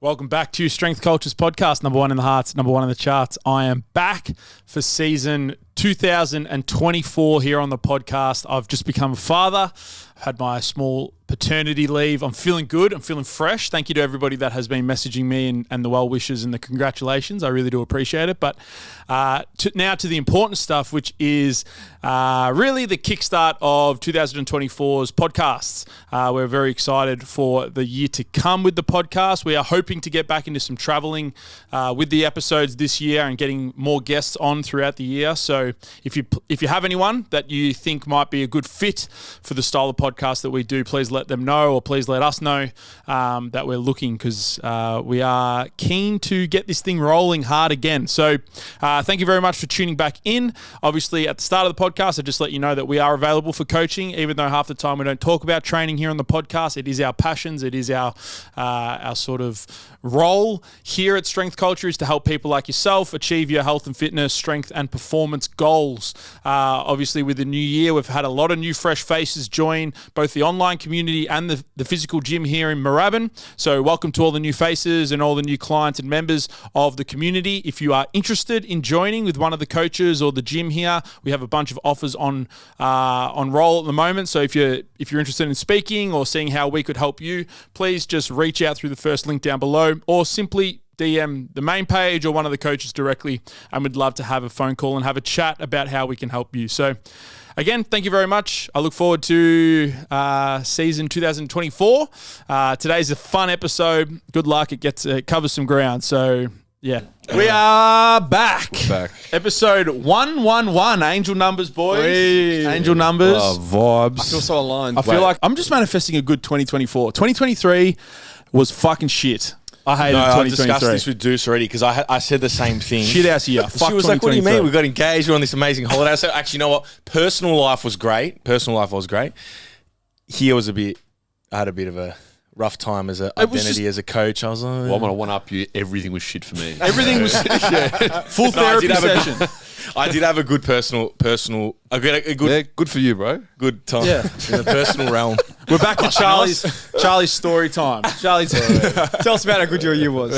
Welcome back to Strength Cultures Podcast, number one in the hearts, number one in the charts. I am back for season 2024 here on the podcast. I've just become a father. I've had my small paternity leave. I'm feeling good. I'm feeling fresh. Thank you to everybody that has been messaging me and the well wishes and the congratulations. I really do appreciate it. But now to the important stuff, which is really the kickstart of 2024's podcasts. We're very excited for the year to come with the podcast. We are hoping to get back into some traveling with the episodes this year and getting more guests on throughout the year. So if you have anyone that you think might be a good fit for the style of podcast that we do, please let them know, or please let us know that we're looking, because we are keen to get this thing rolling hard again. So thank you very much for tuning back in. Obviously, at the start of the podcast, I just let you know that we are available for coaching, even though half the time we don't talk about training here on the podcast. It is our passions. It is our sort of role here at Strength Culture, is to help people like yourself achieve your health and fitness, strength and performance goals. Obviously, with the new year, we've had a lot of new fresh faces join both the online community and the physical gym here in Moorabbin. So welcome to all the new faces and all the new clients and members of the community. If you are interested in joining with one of the coaches or the gym here, we have a bunch of offers on roll at the moment. So if you're interested in speaking or seeing how we could help you, please just reach out through the first link down below, or simply DM the main page or one of the coaches directly, and we'd love to have a phone call and have a chat about how we can help you. So again, thank you very much. I look forward to season 2024. Today's a fun episode. Good luck. It covers some ground. So yeah, we are back. We're back. Episode 111. Angel numbers, boys. Hey. Angel numbers. Vibes. I feel so aligned. I feel like I'm just manifesting a good 2024. 2023 was fucking shit. I hated 2023. I discussed this with Deuce already, because I said the same thing. Shit ass year. Fuck she was like, what do you mean? 2023. We got engaged. We're on this amazing holiday. I said, actually, you know what? Personal life was great. Here was I had a bit of a rough time as an identity as a coach. I was like, Well, I'm going to one-up you. Everything was shit for me. Everything was full therapy session. I did have a good personal. I got a good, Yeah, good for you, bro. good time Yeah. in the personal realm. We're back to Charlie's story time. Charlie's Tell us about how good your year was.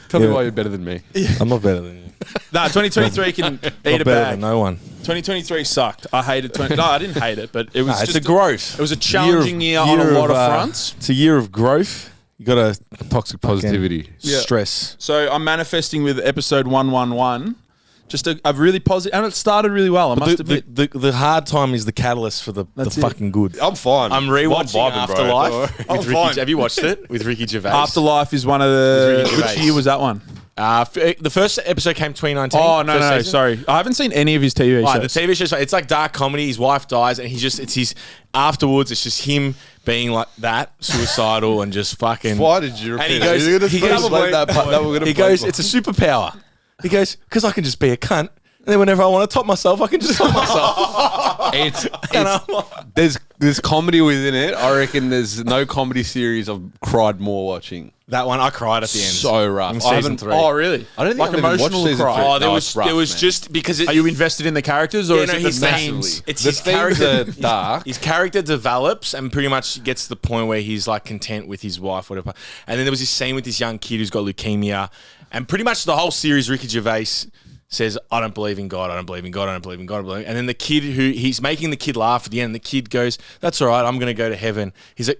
Tell me why you're better than me. I'm not better than you. Nah, 2023 can eat Not a better bag. than no one. 2023 sucked. I hated 20. No, I didn't hate it, but it was It's just a growth. It was a challenging year on a lot of fronts. It's a year of growth. You got to Toxic positivity. stress. So I'm manifesting with episode 111. Just a really positive, and it started really well. I must admit. The hard time is the catalyst for the That's it. fucking good. I'm fine. I'm rewatching vibing, bro. Afterlife I'm with Ricky. fine. Have you watched it with Ricky Gervais? Afterlife is one of the. Ricky Which Gervais. year was that one? The first episode came 2019. Oh no, first no, season. sorry. I haven't seen any of his TV Right, the shows. TV show, it's like dark comedy. His wife dies, and it's his afterwards. It's just him being like that, suicidal, and just fucking. Why did you And he repeat it? goes- You're gonna he explain goes- that part that we're gonna He play goes, for. it's a superpower. He goes, because I can just be a cunt. And then whenever I want to top myself, I can just top myself. There's comedy within it. I reckon there's no comedy series I've cried more watching. That one, I cried at the end. So rough. In I season haven't- 3. Oh really? I don't think like I've even watched emotional season cry. three. Oh, No, it's rough, there was man. just because Are you invested in the characters, or is it the his themes? It's The his themes character. are dark. His character develops and pretty much gets to the point where he's like content with his wife, whatever. And then there was this scene with this young kid who's got leukemia, and pretty much the whole series, Ricky Gervais says, I don't believe in God, I don't believe in God, I don't believe in God, I don't believe in God. And then the kid he's making the kid laugh at the end, the kid goes, that's all right, I'm going to go to heaven.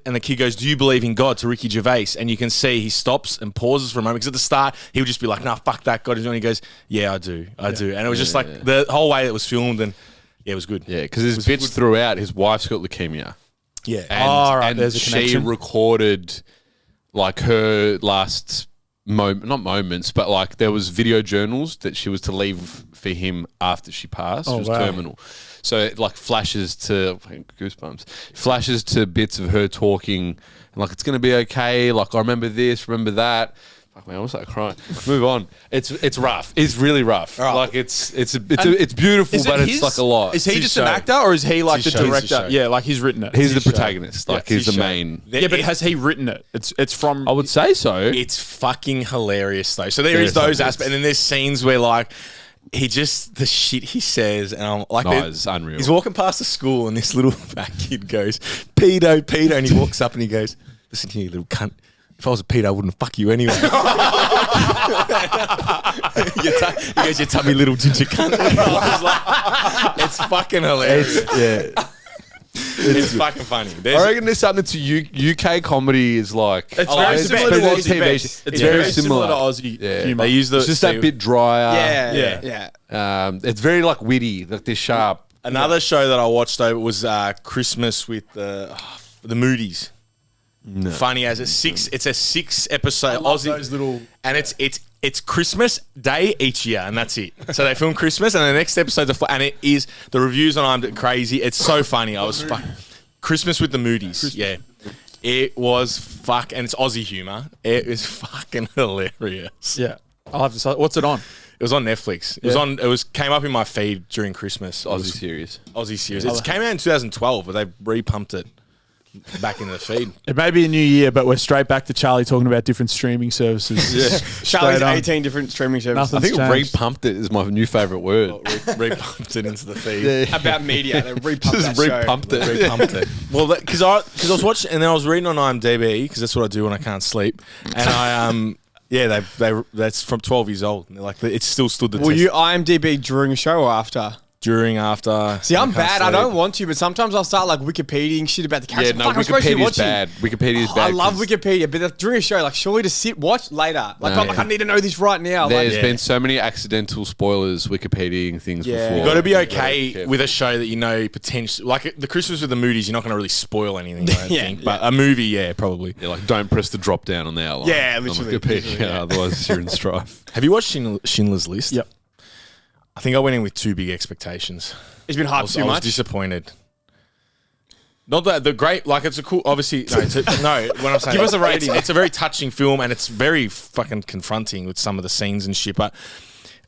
And the kid goes, do you believe in God, to Ricky Gervais? And you can see he stops and pauses for a moment, because at the start, he would just be like, nah, fuck that, God is doing. He goes, yeah, I do. And it was just like the whole way it was filmed, and yeah, it was good. Yeah, because there's bits throughout. His wife's got leukemia. Yeah. And, there's a she connection. recorded like her last not moments, but like there was video journals that she was to leave for him after she passed. Oh, she was wow. terminal. So it like flashes to goosebumps. Flashes to bits of her talking and like, it's gonna be okay. Like, I remember this, remember that. Fuck man, I almost started crying. Move on. It's rough. It's really rough. Right. Like it's beautiful, Is it but his? it's like a lot. Is he his just an show. actor, or is he like It's the his show. It's his director? show. Yeah, like he's written it. He's the his show. protagonist. Like Yeah, he's his the show. main. Yeah, but has he written it? It's from. I would say so. It's fucking hilarious though. So there is some those bits. aspects, and then there's scenes where like the shit he says, and I'm like, No, it's unreal. He's walking past the school, and this little fat kid goes, "Pedo, pedo," and he walks up and he goes, "Listen here, you little cunt. if I was a Pete, I wouldn't fuck you anyway. He goes, you tubby little ginger cunt. I was like, it's fucking hilarious. It's fucking funny. I reckon there's something to UK comedy is like. It's very similar to Aussie base. It's very similar to Aussie humor. They use It's just that bit drier. Yeah. It's very like witty, like they're sharp. Another show that I watched over was Christmas with the Moodies. No. Funny as it's a 6 episode love Aussie those little, and it's Christmas Day each year and that's it. So they film Christmas and the next episode and it is the reviews on IMDb crazy. It's so funny. I was Christmas with the Moodies. Yeah. It was and it's Aussie humor. It was fucking hilarious. yeah. I'll have to. What's it on? It was on Netflix. It came up in my feed during Christmas. Aussie series. It came out in 2012, but they re-pumped it back in the feed. It may be a new year, but we're straight back to Charlie talking about different streaming services. Charlie's Straight on. 18 different streaming services. Nothing. I think Changed. re-pumped it is my new favourite word. Re-pumped it into the feed. About media. They re-pumped Just that show. re-pumped it. Re-pumped it. Well, because I was watching, and then I was reading on IMDb because that's what I do when I can't sleep, and I that's from 12 years old. And they're like, it's still stood the Will test. you IMDb during a show or after? During, after. See, I'm I can't bad. I sleep. don't want to, but sometimes I'll start like Wikipediaing shit about the character. Yeah, no, Fuck, I'm supposed to be Wikipedia's watching. bad. Wikipedia's bad. I love 'cause Wikipedia, but during a show, like, surely to watch later. Like, No, I'm like, yeah. I need to know this right now. There's Like, been so many accidental spoilers Wikipediaing things Yeah. before. You got to be You okay gotta be with a show that you know potentially, like the Christmas with the Moodies. You're not going to really spoil anything, I don't Yeah, think. But a movie, yeah, probably. Yeah, like don't press the drop down on the outline. Yeah, on literally, Wikipedia, literally, yeah. otherwise you're in strife. Have you watched Schindler's List? Yep. I think I went in with too big expectations. it's been I hyped was, too I was much. disappointed. Not that the great, like it's a cool. Obviously, no. When I'm saying, Give us a rating. It's a very touching film, and it's very fucking confronting with some of the scenes and shit. But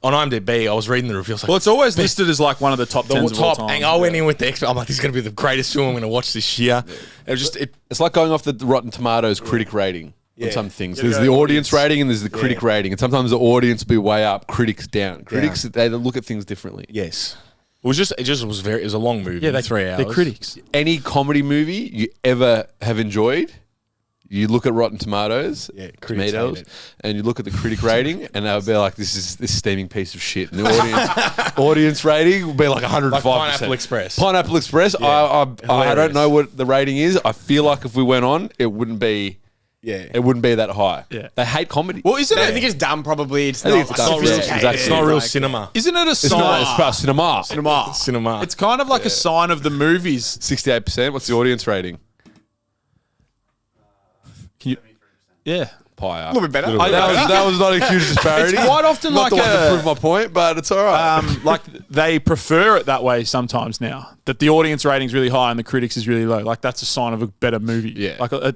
on IMDb, I was reading the reviews. Like, Well, it's always listed as like one of the top the 10s of all top, time. and I went in with the expert. I'm like, this is going to be the greatest film I'm going to watch this year. It was just It's like going off the Rotten Tomatoes critic rating on some things. There's the audience rating and there's the critic rating, and sometimes the audience will be way up, critics down. Critics they look at things differently. yes. It was a long movie. Yeah, 3 hours. They're critics. Any comedy movie you ever have enjoyed, you look at Rotten Tomatoes, critics tomatoes, hate it. and you look at the critic rating, and they'll be like, "This is this steaming piece of shit." And the audience rating will be like 105%. Like Pineapple Express. Pineapple Express. I don't Hilarious. know what the rating is. I feel like if we went on, it wouldn't be that high. Yeah. They hate comedy. Well, isn't I it? think it's dumb, probably. It's I not, think it's dumb. sophisticated. Yeah, exactly. It's not real Like, cinema. Isn't it a It's sign? not. It's about cinema. Cinema. It's kind of like a sign of the movies. 68%. What's the audience rating? Can you? Yeah. Higher. A little bit better. That was not a huge disparity. It's quite often Not like the one to a. prove my point, but it's all right. Like they prefer it that way sometimes now. That the audience rating's really high and the critics is really low. Like that's a sign of a better movie. Yeah. Like Fuck a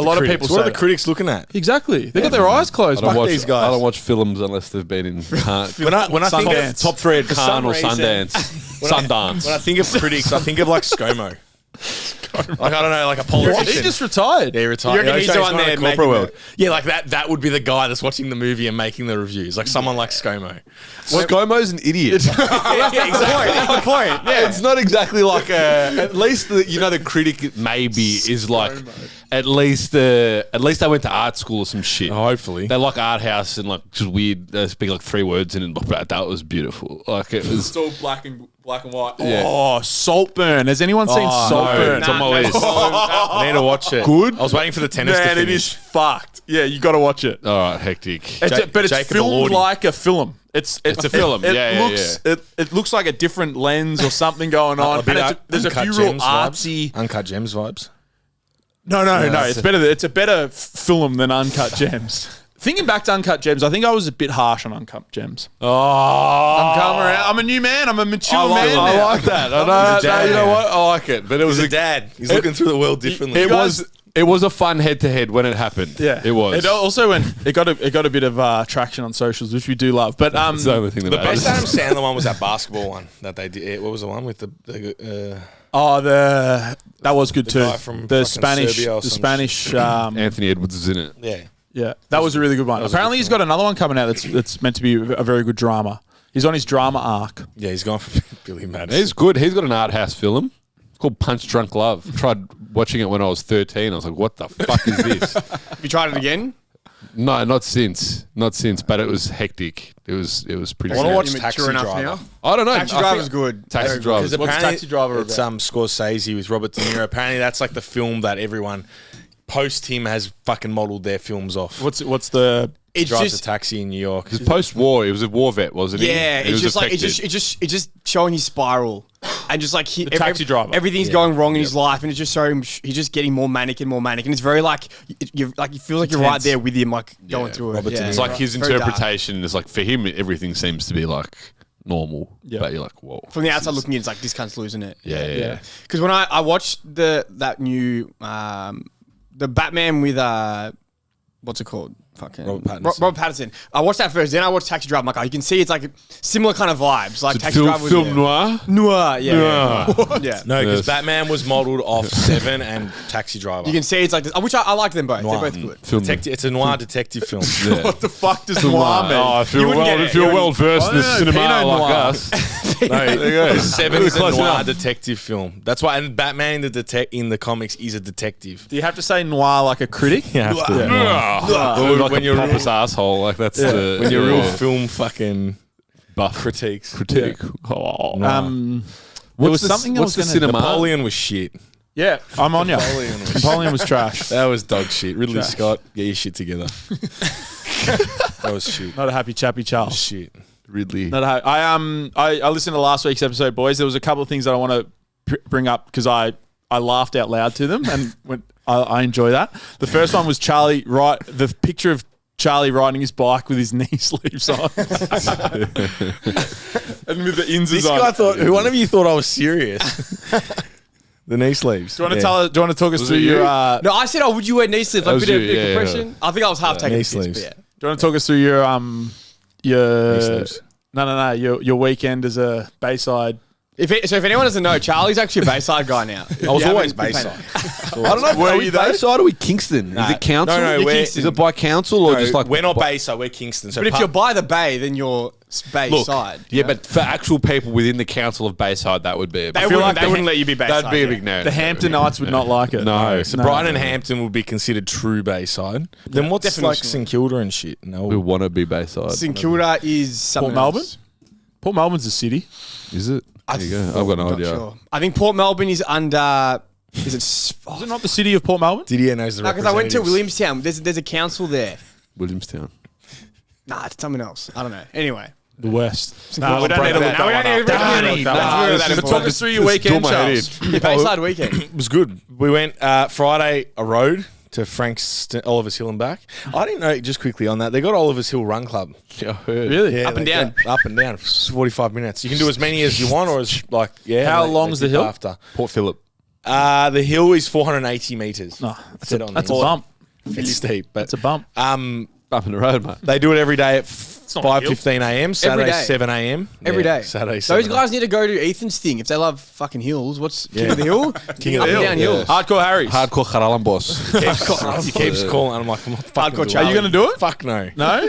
the lot of critics. people What say are the that. critics looking at? Exactly. They got their eyes closed. I don't Fuck watch these guys. I don't watch films unless they've been in Cannes. When I think Sundance. of Top 3 at some Cannes or reason- Sundance. Sundance. when I think of critics, I think of like ScoMo. Like I don't know, like a politician. He just retired. Yeah, he retired. You reckon Yeah, he's the so one not there in the corporate making world. the- Yeah, like that would be the guy that's watching the movie and making the reviews. Like someone like ScoMo. ScoMo's an idiot. That's the point. Yeah, it's not exactly like a. At least the critic maybe is like. At least they went to art school or some shit. Hopefully. They like art house and like just weird. They speak like 3 words in it. But that was beautiful. Like it was. It's all black and white. Yeah. Oh, Saltburn. Has anyone seen Saltburn? It's on my list. I need to watch it. Good? I was waiting for the tennis to Man, finish. it is fucked. Yeah, you got to watch it. All right, hectic. But it's Jacob filmed Elordi. like a film. It's a film. It Yeah, looks it looks like a different lens or something going on. And there's a few real artsy. Uncut Gems vibes. No. It's better. It's a better film than Uncut Gems. Thinking back to Uncut Gems, I think I was a bit harsh on Uncut Gems. Oh, I'm coming around. I'm a new man. I'm a mature man now. I like that. No, you know what? I like it. But it was He's a dad. He's looking through the world differently. It was a fun head to head when it happened. Yeah, it was. It also it got a bit of traction on socials, which we do love. But It's the only thing that the matters. best Adam Sandler one was that basketball one that they did. What was the one with that was good too. guy from The fucking Serbia or some Spanish. Anthony Edwards was in it. Yeah. Yeah, that was a really good one. Apparently, he's got another one coming out that's meant to be a very good drama. He's on his drama arc. Yeah, he's gone for Billy Madison. He's good. He's got an art house film. called Punch Drunk Love. Tried watching it when I was 13. I was like, what the fuck is this? Have you tried it again? No, not since. Not since, but it was hectic. It was pretty I want to sad. watch You're Taxi mature enough Driver. now? I don't know. Taxi I Driver's think- good. Taxi Driver. Because What's apparently Taxi Driver it's about? Scorsese with Robert De Niro. Apparently that's like the film that everyone post him has fucking modelled their films off. What's the It's Drives just a taxi in New York. It was post-war. He was a war vet, wasn't he? yeah. He It's was just like affected. it's just showing his spiral, and just like Taxi Driver. everything's going wrong in his life, and it's just showing he's just getting more manic, and it's very like you feel like you're right Intense. there with him, like going through Robert it. De Yeah. Niro. It's like his Very dark. interpretation is like, for him, everything seems to be like normal. Yeah. But you're like, whoa. From the outside looking in, it's like this cunt's losing it. Yeah. Because when I watched that new the Batman with what's it called? Fucking Robert Pattinson. Robert Pattinson. I watched that first, then I watched Taxi Driver. I'm like, oh, you can see it's like similar kind of vibes. Like Taxi Driver was Film noir? noir, yeah. Noir. Yeah. No, because Yes. Batman was modelled off Seven and Taxi Driver. You can see it's like this, which I like them both. Noir. They're both good. Film It's a noir detective film. Yeah. what the fuck does noir mean? Oh, if You you're wouldn't get it. You well versed in the I don't know, cinema Pinot like Noir. us. No, There you go. Seven is a Close noir enough. detective film. That's why, and Batman in the comics is a detective. Do you have to say noir like a critic? You have to. Like When a you're pompous asshole, like that's the When you're yeah. real film fucking buff critiques. critique. Oh. There was something I was the going to. cinema? Napoleon was shit. Yeah, I'm on you. Napoleon was Napoleon was trash. That was dog shit. Ridley Trash. Scott, get your shit together. That was shit. Not a happy chappy Charles. Shit. Ridley. Not a I listened to last week's episode, boys. There was a couple of things that I want to bring up because I laughed out loud to them and I enjoy that. The first one was Charlie the picture of Charlie riding his bike with his knee sleeves on and with the ins This on. guy thought, one of you thought I was serious. The knee sleeves. Do you want to do you want to talk us Was through it your? you? No, I said, oh, would you wear knee sleeves? That Like was bit of you, yeah, compression. I think I was half taking Knee the piss, but sleeves. yeah. Do you want to talk us through your Knee sleeves. No, your weekend as a Bayside? If anyone doesn't know, Charlie's actually a Bayside guy now. I was Yeah, always been Bayside. I don't know. Were Are you we though? Bayside or are we Kingston? Is it council? No, You're we're, Kingston. Is it by council or just like we're not Bayside, we're Kingston. So But if you're by the bay, then you're Bayside. Yeah, but for actual people within the council of Bayside, that would be a They big wouldn't, like they the wouldn't let you be Bayside. that'd be a yeah. big no. The Hamptonites would not like it. No. So Brighton and Hampton would be considered true Bayside. Then what's Definition. like St Kilda and shit? We No. want to be Bayside. St Kilda is Port something Melbourne. else. Port Melbourne's a city. Is it? There you go. I've got no Not idea. sure. I think Port Melbourne is under. Is it? Is it not the city of Port Melbourne? Didier knows the Because I went to representatives. Williamstown. There's a council there. Williamstown. Nah, it's something else. I don't know. Anyway. The West. No, we don't need to look that one up. Danny, That's talk us through your weekend, Still my Charles. Your Bayside weekend. It was good. We went Friday a road to Frank's Oliver's Hill and back. I didn't know, just quickly on that, they got Oliver's Hill Run Club. Yeah, I heard. Really? Up and they down. got Up and down. 45 minutes. You can do as many as you want or as like, yeah. How they- long's they the dip hill? After. Port Phillip. The hill is 480 metres. No, that's Said a, on that's the- a bump. It's steep, but It's a bump. Up in the road, mate. they do it every day at not a hill. 5:15 a.m. Saturday day. 7 a.m. Every day. Saturday 7 Those guys need to go to Ethan's thing if they love fucking hills. What's King of the Hill? King of Up the and Hill. down Yeah. hills. Hardcore Harry's. Hardcore Kharalan boss. He keeps calling, and I'm like, I'm not fucking Hardcore doing Charlie. Are you going to do it? Fuck no. No?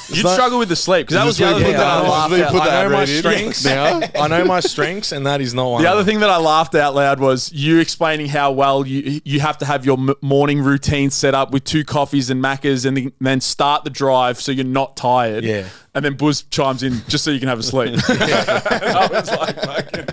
You'd struggle with the sleep because that was the other thing that I laughed out. I know my strengths now. I know my strengths, and that is not one. The of other them. thing that I laughed out loud was you explaining how well you have to have your morning routine set up with 2 coffees and Maccas and then start the drive so you're not tired. Yeah. And then Buzz chimes in just so you can have a sleep. I was like, fucking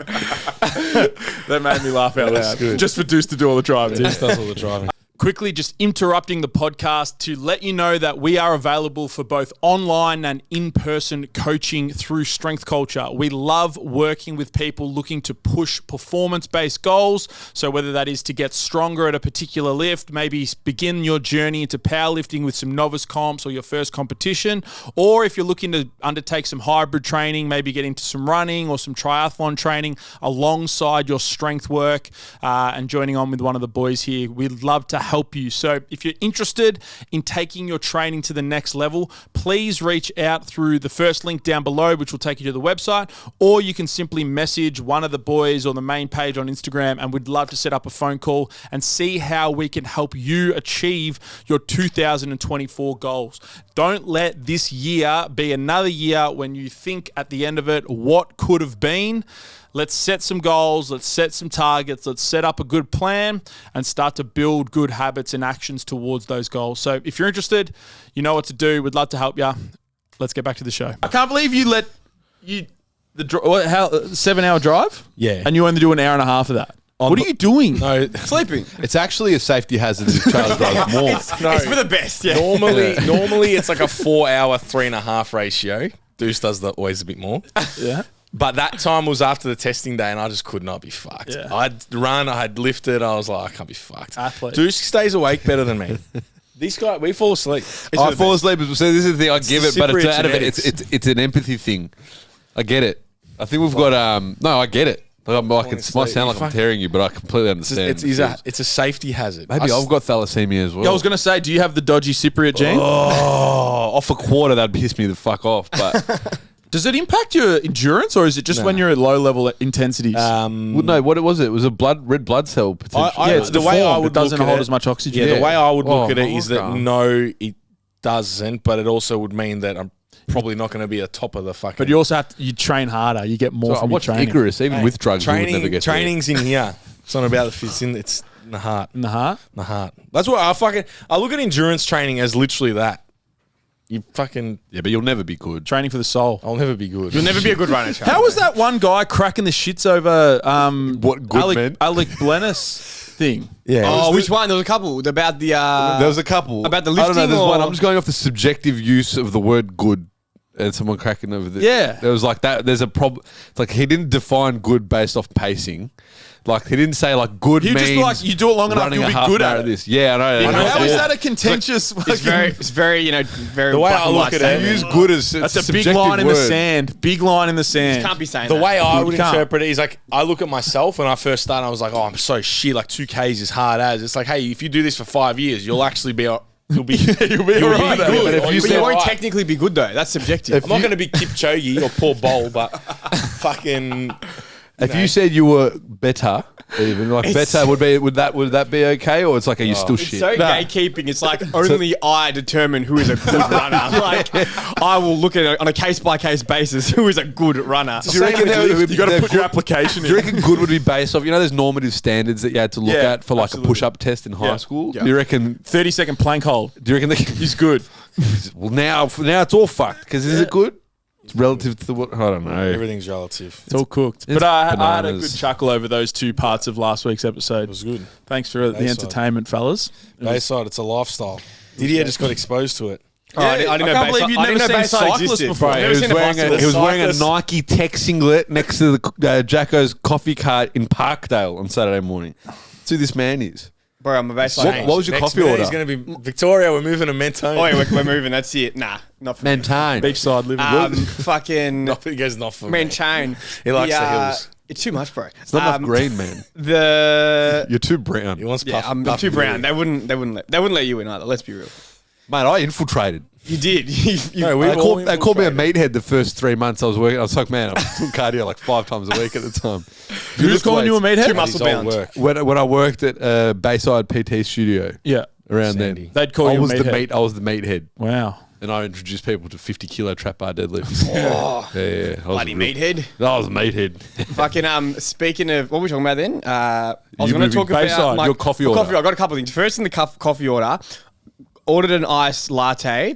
that made me laugh out loud. good. Just for Deuce to do all the driving. This does all the driving. Quickly, just interrupting the podcast to let you know that we are available for both online and in-person coaching through Strength Culture. We love working with people looking to push performance-based goals. So whether that is to get stronger at a particular lift, maybe begin your journey into powerlifting with some novice comps or your first competition, or if you're looking to undertake some hybrid training, maybe get into some running or some triathlon training alongside your strength work and joining on with one of the boys here, we'd love to help you. So if you're interested in taking your training to the next level, please reach out through the first link down below, which will take you to the website, or you can simply message one of the boys on the main page on Instagram, and we'd love to set up a phone call and see how we can help you achieve your 2024 goals. Don't let this year be another year when you think at the end of it, what could have been? let's set some goals, let's set some targets, let's set up a good plan and start to build good habits and actions towards those goals. So if you're interested, you know what to do. We'd love to help you. Let's get back to the show. I can't believe you let 7-hour drive? Yeah. And you only do an hour and a half of that. What are you doing? No, Sleeping. It's actually a safety hazard if Charles drives more. It's for the best. Yeah. normally it's like a 4-hour, 3.5 ratio. Deuce does that always a bit more. Yeah. But that time was after the testing day, and I just could not be fucked. Yeah. I'd run, I had lifted, I was like, I can't be fucked. Athlete. Deuce stays awake better than me. This guy, we fall asleep. I fall asleep. So this is the thing. I give it, but super it's out of it. genetics. It's an empathy thing. I get it. I think we've got no. I get it. Like, it might sound like I'm tearing you, but I completely understand. It's a safety hazard. Maybe I've got thalassemia as well. Yeah, I was going to say, do you have the dodgy Cypriot gene? Oh, off a quarter, that'd piss me the fuck off. But Does it impact your endurance, or is it just when you're at low level intensities? well, no, what was it? It was a red blood cell potential. it's the way I would it doesn't look at hold it- as much oxygen. Yeah, the way I would look at it Oh, is that okay. no, it doesn't, but it also would mean that I'm probably not going to be a top of the fucking. But you also have to, you train harder. You get more So I from your watched training. Icarus, even with drugs, you would never get there. training's in here. It's not about the fits in. It's in the heart. In the heart? The heart. That's what I look at endurance training as literally that. You fucking. Yeah, but you'll never be good. Training for the soul. I'll never be good. You'll never be a good runner. How was that one guy cracking the shits over What good meant? Alec Blennis thing? Yeah. Oh, which one? There was a couple about the. There was a couple. About the I don't know, lifting there's or- one. I'm just going off the subjective use of the word good. And someone cracking over the. Yeah. There was like that. There's a problem. It's like he didn't define good based off pacing. Like he didn't say like good He just means like, you do it long enough, running you'll a be half good marathon at it. this. Yeah, I know. How is Yeah. that a contentious It's very, very. The way black I and look white at it, statement. Use good as That's it's a big subjective line in the word. sand. Big line in the sand. Can't be saying The that. way I You would can't. interpret it is like I look at myself when I first started. I was like, oh, I'm so shit. Like 2Ks is hard as. It's like, hey, if you do this for 5 years, you'll actually be. You'll be. You'll be all right. good. But if Or you you'll be But you won't alright. technically be good though. That's subjective. I'm not going to be Kipchoge or Paul Bowl, but fucking. If you said you were better, even like better would that be okay, or it's like are you still It's shit? so gatekeeping. It's like only I determine who is a good runner. Like I will look at it on a case by case basis. Who is a good runner? Do you reckon You got to put your application Do you in. reckon good would be based off? You know, there's normative standards that you had to look Yeah, at for like absolutely. a push-up test in high Yeah. school. Yeah. Do you reckon? 30-second plank hold. Do you reckon? He's good. Well, now it's all fucked because is it good? It's relative to what I don't know. Everything's relative. It's all cooked. it's But I had a bananas. good chuckle over those two parts of last week's episode. It was good. Thanks for the Bayside. entertainment, fellas. Bayside, it's a lifestyle. Didier just got exposed to it. Oh, I didn't know I can't Bayside- believe you'd I never didn't know seen Bayside cyclists existed. before. I've He never was seen a wearing a bicyclist. Nike tech singlet next to the Jacko's coffee cart in Parkdale on Saturday morning. That's who this man is. Bro, I'm a Bayside. What was your Next coffee minute, order? He's going to be Victoria. We're moving to Mentone. Oh, wait, we're moving. That's it. Nah, not for me. Mentone. Beachside living. Fucking He goes not for me. Manchain. He likes the hills. It's too much, bro. It's not enough green, man. The You're too brown. He wants yeah, puff. I'm puff too brown. blue. They wouldn't let you in either. Let's be real. Mate, I infiltrated. You did. No, we They all called me a infiltrated. meathead the first 3 months I was working. I was like, man, I was doing cardio like 5 times a week at the time. Who's calling you a meathead? Too His muscle old bound. work. When I worked at Bayside PT studio Yeah. around Sandy. then, They'd call I you a was the meathead. I was the meathead, Wow. and I introduced people to 50 kilo trap bar deadlifts. yeah. I was Bloody a real- meathead. I was a meathead. Fucking speaking of what were we talking about then? I was You going to moving talk about Bayside, your coffee well, order. I got a couple of things. First, in the coffee order, ordered an iced latte.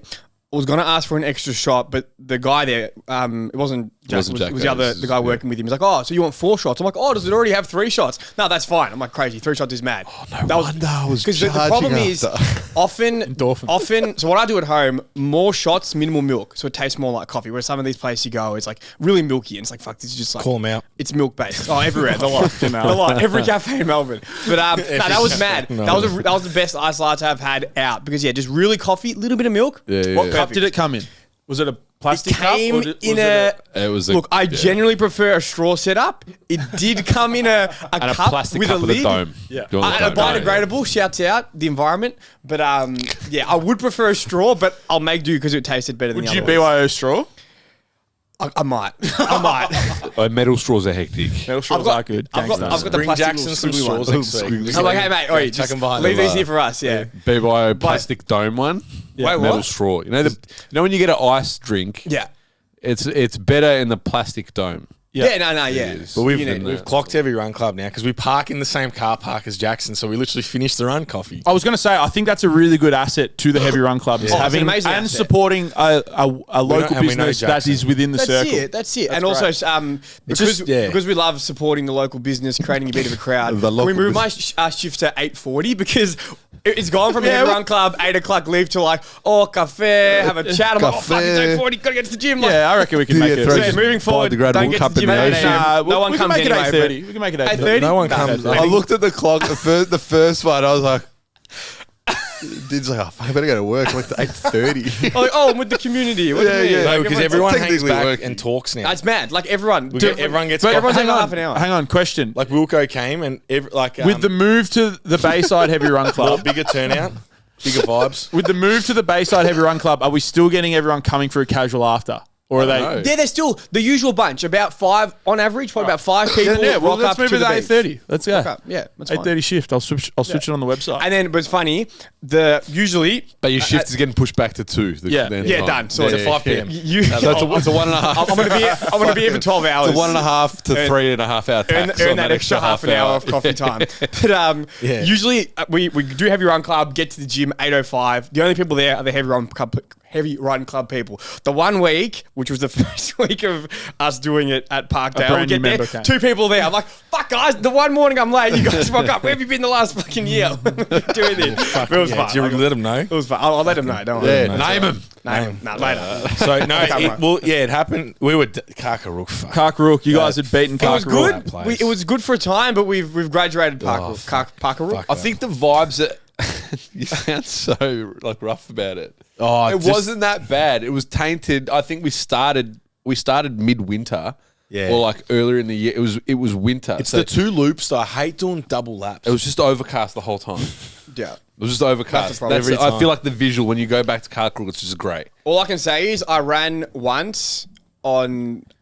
I was going to ask for an extra shot, but the guy there, it wasn't Jack, wasn't it was the Jack, other, it was- the guy working with him. He's like, oh, so you want 4 shots? I'm like, oh, does it already have 3 shots? No, that's fine. I'm like, crazy. 3 shots is mad. No wonder I was Because the charging problem is after. often, so what I do at home, more shots, minimal milk. So it tastes more like coffee. Whereas some of these places you go, it's like really milky. And it's like, fuck, this is just like. Call 'em out. It's milk based. Oh, everywhere. The lot. The lot. Every cafe in Melbourne. But no, that was mad. No. That was the best iced latte I've had out. Because yeah, just really coffee, little bit of milk. Yeah, What yeah. cup did it come in? Was it a plastic It came cup? Or in was a. It was a- Look, I yeah. generally prefer a straw setup. It did come in a and a cup plastic with cup a with a lid. dome. Yeah. You want the And a dome, yeah. biodegradable, shouts out the environment. But yeah, I would prefer a straw, but I'll make do because it tasted better than Would the you other ones. BYO straw? I might. I might. Oh, metal straws are hectic. Metal straws are good. I've got Gangsters. the Bring plastic Jackson little some squiggly straws ones. next week. I'm like, hey mate, oi, Chuck just 'em behind leave the these bar. here for us. Yeah. BYO plastic dome one. Wait, Metal what? straw. You know when you get an ice drink, Yeah. it's better in the plastic dome. Yeah, no, yeah. is. But we've Unit. we've clocked Heavy Run Club now because we park in the same car park as Jackson, so we literally finished the run coffee. I was going to say, I think that's a really good asset to the Heavy Run Club, is Oh, it's an having amazing and asset. supporting a local and we know business that Jackson. is within the circle. That's it. And also, because we love supporting the local business, creating a bit of a crowd, The can we local move my shift to 8:40 because it's gone from Heavy Run Club 8 o'clock leave to like cafe, have a chat. I'm like, fuck, it's 8:40, gotta get to the gym. Like, Yeah, I reckon we can make it. throw so just moving forward, biodegradable don't get to cup the in gym the at 8 ocean. a.m. No one we can comes make it anyway. 8:30. We can make it 8:30. No one comes. I looked at the clock, the first one, I was like, Did's like, oh, fuck, I better go to work. I'm like, to 8:30. Like, I'm with the community. What do you mean? yeah. No, Like, because everyone hangs technically back working. and talks now. That's mad. Like everyone. Everyone gets. But everyone's hang like on. half an hour. Hang on, question. Like Wilco came and With the move to the Bayside Heavy Run Club, bigger turnout, bigger vibes. with the move to the Bayside Heavy Run Club, are we still getting everyone coming for a casual after? Or are they? know. Yeah, they're still the usual bunch. About 5 on average. Probably about 5 people. Yeah, well, rock let's up move to it the to beach. 8:30. Let's go. Rock up. Yeah, that's fine. 8:30 shift. I'll switch it on the website. And then, but it's funny. Usually, But your shift is getting pushed back to 2. Yeah. yeah, done. So It's a 5 p.m. It's a 1.5. I'm gonna be here for 12 hours. It's a 1.5 to 3.5 hour tax Earn on that extra half an hour of coffee time. But Yeah. usually we do Heavy Run Club, get to the gym 8:05. The only people there are the Heavy Run Club people. The one week, which was the first week of us doing it at Parkdale, brand we new get member there, came. 2 people there. I'm like, fuck guys, the one morning I'm late, you guys rock up. Where have you been the last fucking year? Doing this. It was fun. Did you let them know? It was fun. I'll let them know. Don't worry. Yeah, name him. Name. Nah, later. So no, Okay, right. it happened. We were Karkarook. Fuck. Karkarook, you guys had beaten It was Karkarook. good. It was good for a time, but we've graduated Parkrook. I think the vibes that you sound so like rough about it. Oh, It wasn't that bad. It was tainted. I think we started midwinter. Yeah. Or like earlier in the year. It was winter. It's so the 2 loops. Though. I hate doing double laps. it was just overcast the whole time. Yeah. It was just overcast. problem. Every I time. feel like the visual when you go back to Karkarook, it's just great. All I can say is I ran once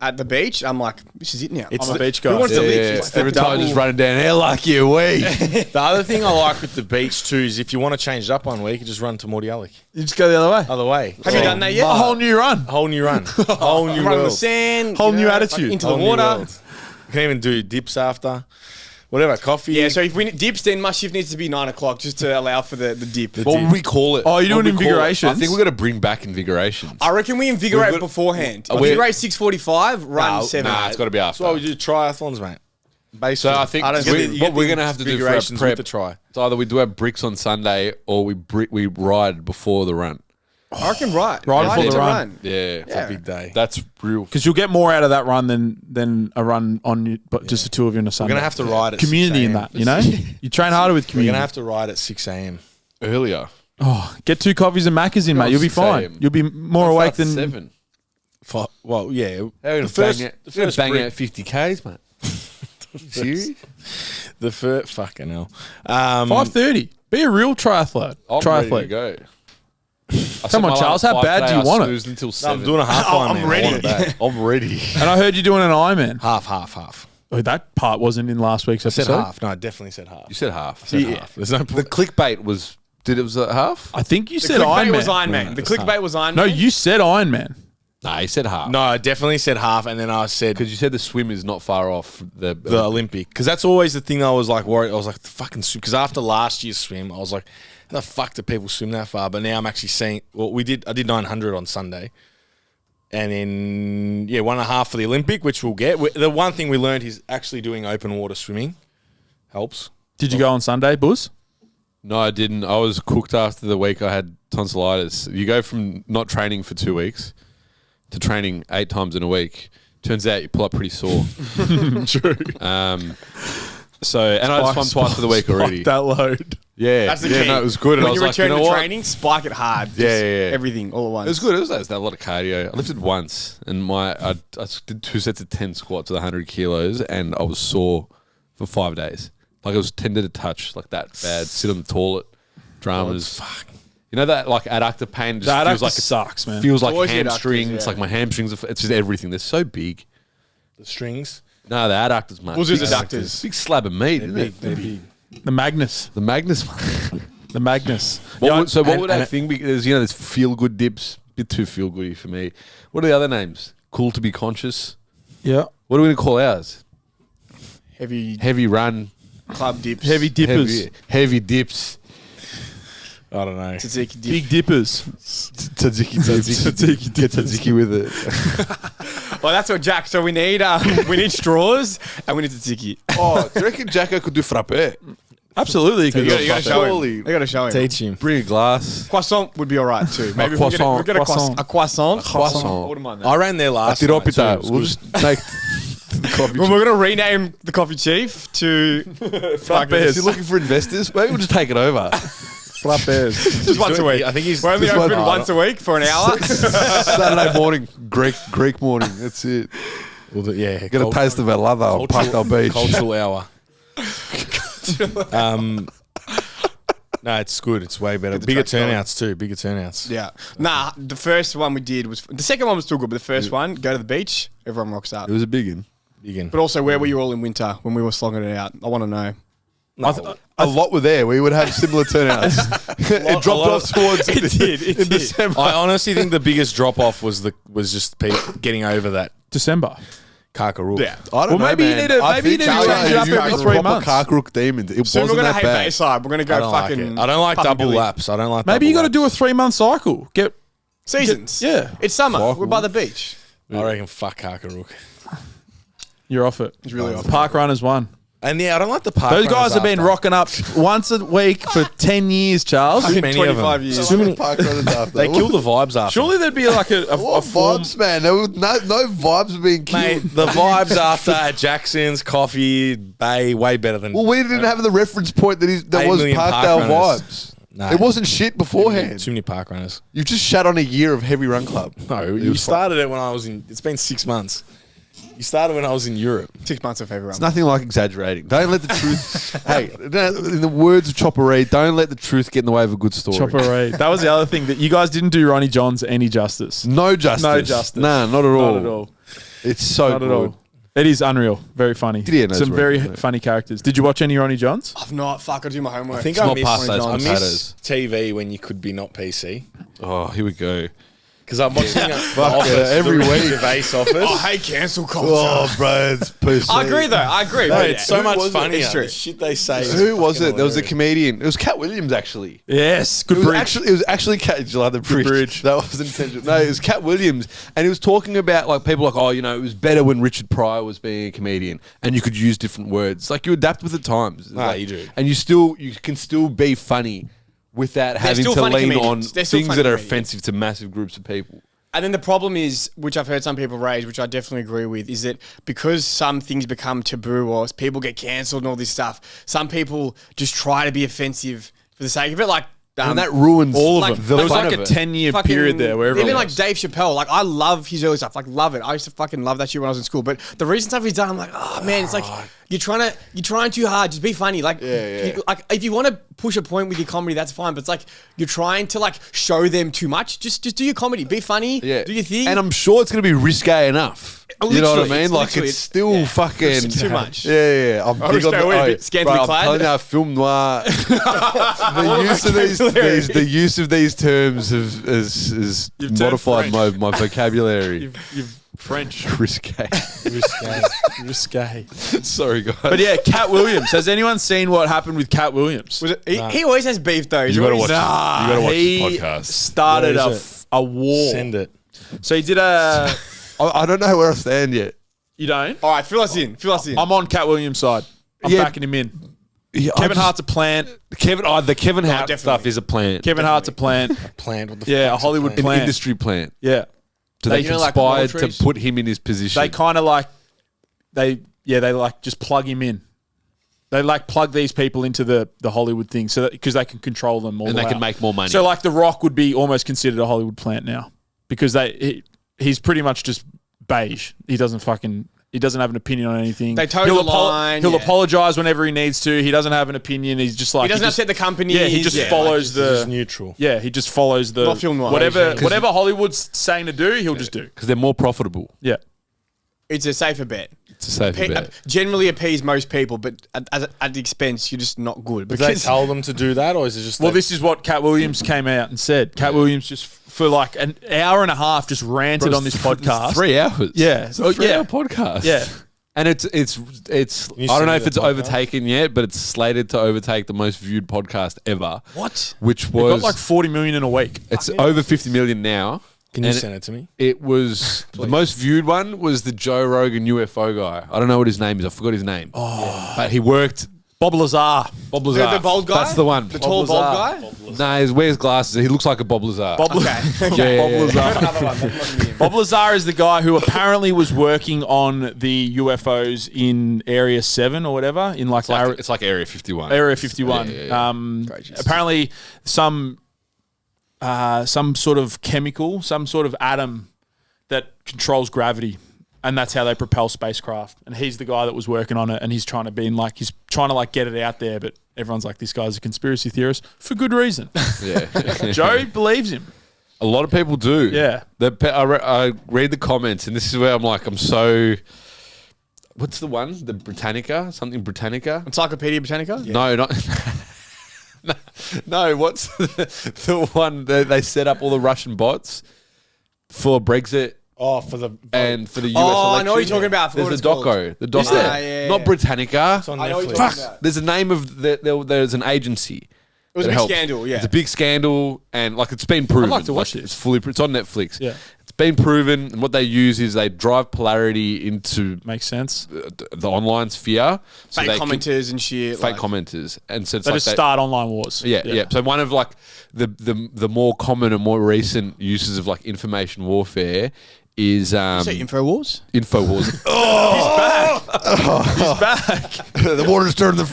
at the beach. I'm like, this is it now. It's I'm a the- beach guy. Who wants to Yeah, live? It's every time double- just running down here like you weak. The other thing I like with the beach too is if you want to change it up one week, you just run to Mordialloc. You just go the other way. Other way. Have you done that yet? A whole new run. Whole new run. Whole new You run in the world. sand. Whole you new know, attitude. like into Whole the new water. world. You can even do dips after. Whatever, coffee. Yeah, so if we dips, then my shift needs to be 9 o'clock just to allow for the dip. What would we call it? Oh, you're What doing would we call it? invigorations? I think we're going to bring back invigorations. I reckon we invigorate We've got- beforehand. we- Invigorate 6:45, run No, 7. Nah, it's got to be That's after. why we do triathlons, mate. Basically. So I think don't what get the we're going to have to do for our invigorations prep, with the try. it's either we do our bricks on Sunday or we ride before the run. I reckon right. Right before to the run. Yeah, It's a big day. that's real. Because you'll get more out of that run than a run on you, but just the two of you on a We're Sunday. going to have to ride at community 6 in a.m. that, you know? You train harder with We're community. going to have to ride at 6 a.m. Earlier. Oh, get 2 coffees and Maccas in, mate. You'll be 6 fine. a.m. You'll be more awake than 7. Well, yeah. How are you The going first- to the first bang brick- out 50 Ks, mate? Serious? The first fucking hell. 5:30. Be a real triathlete. I'm ready to go. Come on, Charles. How bad do you want it? Until No, 7. I'm doing a half Ironman. I'm ready. I want it back. I'm ready. And I heard you doing an Ironman. Half. Oh, that part wasn't in last week's I said episode. half. No, I definitely said half. You said half. Said half. There's no The clickbait was, it was a half? I think you The said clickbait was Ironman. Ironman. The clickbait was Ironman. No, you said Ironman. No, he said half. No, I definitely said half, and then I said Because you said the swim is not far off the Olympic. Because that's always the thing I was like worried. I was like, the fucking swim. Because after last year's swim, I was like, how the fuck do people swim that far? But now I'm actually seeing, I did 900 on Sunday. And then, 1.5 for the Olympic, which we'll get. The one thing we learned is actually doing open water swimming helps. Did you go on Sunday, Buzz? No, I didn't. I was cooked after the week I had tonsillitis. You go from not training for 2 weeks to training 8 times in a week. Turns out you pull up pretty sore. True. So, and I just swum twice for the week already. That load. Yeah, That's the yeah, key. no, it was good. And When I was you like, you return know to what? training, spike it hard. Yeah, Just yeah. everything all at once. It was good. It was a lot of cardio. I lifted once, and I did 2 sets of 10 squats with 100 kilos, and I was sore for 5 days. Like it was tender to touch, like that bad. Sit on the toilet, dramas. You know that like adductor pain just That feels like sucks, man. feels like always the hamstrings. adductors, yeah. Like my hamstrings. It's just everything. They're so big. The strings. No, the adductors, mate. What's his Big- adductors? Big slab of meat, isn't it? They're big. The Magnus. The Magnus, mate. The Magnus. So what and- would and that thing be? There's feel good dips. Bit too feel goody for me. What are the other names? Cool to be conscious. Yeah. What are we going to call ours? Heavy run. club dips. Heavy dippers. Heavy dips. I don't know. Tzatziki dip. Big dippers. Tzatziki dips. Get tzatziki with it. Well, that's what Jack. So we need straws and we need tzatziki. Oh, do you reckon Jacko could do frappe? Absolutely. You gotta show Surely. him. They gotta show him. Teach him. Bring a glass. Croissant would be all right too. Maybe if we croissant. get a croissant. A croissant. Croissant. I wouldn't mind that. I ran there last night. Tiropita. too. We'll It was just make the coffee. Well, we're gonna rename the coffee chief to Is he looking for investors? Maybe we'll just take it over. Frappes. just once a week. I think he's. We're only just open one- once a week for an hour. Saturday morning. Greek morning. That's it. Yeah. Get a taste of our leather on Parkdale Beach. Cultural hour. No, it's good. It's way better. Bigger tracks going. turnouts too. Bigger turnouts. Yeah. Nah, the first one we did was the second one was still good, but the first one, go to the beach, everyone rocks up. It was a big one. Big But also, where were you all in winter when we were slogging it out? I want to know. A lot were there. We would have similar turnouts. It dropped off towards in December. I honestly think the biggest drop off was just getting over that December. Kakarook. Yeah. I don't know, Maybe you man. need to I think change it up every 3 months. Karkrook demons. It Soon wasn't we're gonna that hate bad. Bayside. We're gonna I go don't like fucking. it. I don't like Puppy double Billy. laps. I don't like. Maybe you got to double do a 3-month cycle. Get Seasons. Yeah. It's summer. Fuck. We're by the beach. laps. I reckon fuck Kakarook. You're off it. It's really off. Park runners won. And yeah, I don't like the park. Those guys runners have been after. rocking up once a week for 10 years, Charles. Too many of them. 25 years. Too many. They They kill the vibes after. Surely there'd be like a What form. vibes, man? There was no vibes were being killed. Mate, the vibes after at Jackson's, Coffee, Bay, way better than. Well, we didn't have the reference point that 8 was million park Parkdale runners. vibes. No. It wasn't shit beforehand. Too many park runners. You've just shut on a year of heavy run club. No, you started it when I was in. It's been 6 months. You started when I was in Europe. 6 months of heavy run. It's nothing like exaggerating. Don't let the truth. Hey, in the words of Chopper Reed, don't let the truth get in the way of a good story. Chopper Reed. That was the other thing that you guys didn't do Ronnie Johns any justice. No justice. No justice. Nah, not at all. Not at all. It's so Not good. at all. It is unreal. Very funny. Yeah, no, Some it's very right. funny characters. Did you watch any Ronnie Johns? I've not. Fuck, I do my homework. I think It's I not miss, past those I miss potatoes. TV when you could be not PC. Oh, here we go. Because I'm watching the Office every the week. Gervais Office. I hate cancel culture. Oh, bro, it's pussy. I agree though. I agree. No, but it's so Who much was it? funnier. It's true. The shit they say. is Who was fucking it? There was a hilarious. comedian. It was Katt Williams, actually. Yes. It Good was bridge. actually Katt. July the bridge. bridge. That wasn't intentional. No, it was Katt Williams, and he was talking about like people like, oh, you know, it was better when Richard Pryor was being a comedian, and you could use different words. Like you adapt with the times. Nah, Like- you do. and you can still be funny without having still to funny lean on comedians. They're still things funny that are comedians. offensive to massive groups of people. And then the problem is, which I've heard some people raise, which I definitely agree with, is that because some things become taboo or people get cancelled and all this stuff, some people just try to be offensive for the sake of it. Like, And that ruins All of like- them. the There was fun like of a it. 10-year fucking- period there where everyone even like was. Dave Chappelle, like I love his early stuff. Like love it. I used to fucking love that shit when I was in school. But the recent stuff he's done, I'm like, oh man, it's like you're trying too hard. Just be funny. Like, like if you want to push a point with your comedy, that's fine. But it's like you're trying to like show them too much. Just do your comedy. Be funny. Yeah. Do your thing. And I'm sure it's going to be risque enough. You know what I Literally, mean? it's Like literally- it's still fucking It's too much. Yeah. I'm big on risque, we're a bit scantily I'm clad. telling you, film noir. The use of these terms has You've turned modified French. my vocabulary. You've French. Risque. Risque. Sorry, guys. But yeah, Katt Williams. Has anyone seen what happened with Katt Williams? Was it, he always has beef though. He's You gotta always- watch Nah, You gotta watch he this podcast. started Where is a war. Send it. So he did a... I don't know where I stand yet. You don't? All right, fill us in. Fill us in. I'm on Katt Williams' side. I'm Yeah. backing him in. Yeah, Kevin Hart's a plant. the Kevin Hart definitely. stuff is a plant. Kevin Hart's a plant. Plant. What the Yeah, fuck's a Hollywood An plant. industry plant. Yeah. So they You know, like conspired to militaries? put him in his position. They kind of like... They like just plug him in. They like plug these people into the Hollywood thing so because they can control them all and the they way can up. make more money. So like The Rock would be almost considered a Hollywood plant now because he's pretty much just beige. He doesn't have an opinion on anything. They toe the line, He'll yeah. apologize whenever he needs to. He doesn't have an opinion. He's just like he doesn't just, upset the company. Yeah, he just follows Just the neutral. yeah. He just follows the Not film noir. whatever Because- Hollywood's saying to do. He'll just do. because they're more profitable. Yeah. It's a safer bet. It's a safer bet. Generally appease most people, but at the expense, you're just not good. Did they tell them to do that, or is it just? Well, this is what Katt Williams came out and said. Katt Williams just for like an hour and a half just ranted on this podcast. 3 hours. Yeah. It's a 3-hour podcast. Yeah. And it's I don't know if it's overtaken yet, but it's slated to overtake the most viewed podcast ever. What? Which It was got like 40 million in a week. it's over 50 million now. Can you And send it to me? It was the most viewed one was the Joe Rogan UFO guy. I don't know what his name is. I forgot his name. Oh, but he worked. Bob Lazar. Bob Lazar. The bald guy? That's the one. The tall bald guy? No, he wears glasses. He looks like a Bob Lazar. Bob Lazar. Bob Lazar is the guy who apparently was working on the UFOs in Area 7 or whatever. In like, It's like Area 51. Area 51. Apparently some sort of chemical, some sort of atom that controls gravity. And that's how they propel spacecraft. And he's the guy that was working on it. And he's trying to get it out there. But everyone's like, this guy's a conspiracy theorist for good reason. Yeah. Joe believes him. A lot of people do. Yeah. I read the comments, and this is where I'm like, I'm so. What's the one? The Britannica? Something Britannica? Encyclopedia Britannica? Yeah. No, not. No, what's the one that they set up all the Russian bots for Brexit? Oh, for the and for the US Oh, election. I know what you're talking about. There's the doco. The doco. Yeah. Not Britannica. It's on I know what Netflix. you're talking about. There's a name of there's an agency. It was a that big helps. scandal, yeah. It's a big scandal, and like it's been proven. I'd like to watch Like, this. It's on Netflix. Yeah. It's been proven, and what they use is they drive polarity into Makes sense. the online sphere. So Fake they can- commenters and shit. fake commenters, and so it's They like just start online wars. yeah. So one of like the more common and more recent uses of like information warfare is Say InfoWars? InfoWars. He's back. The water's turned the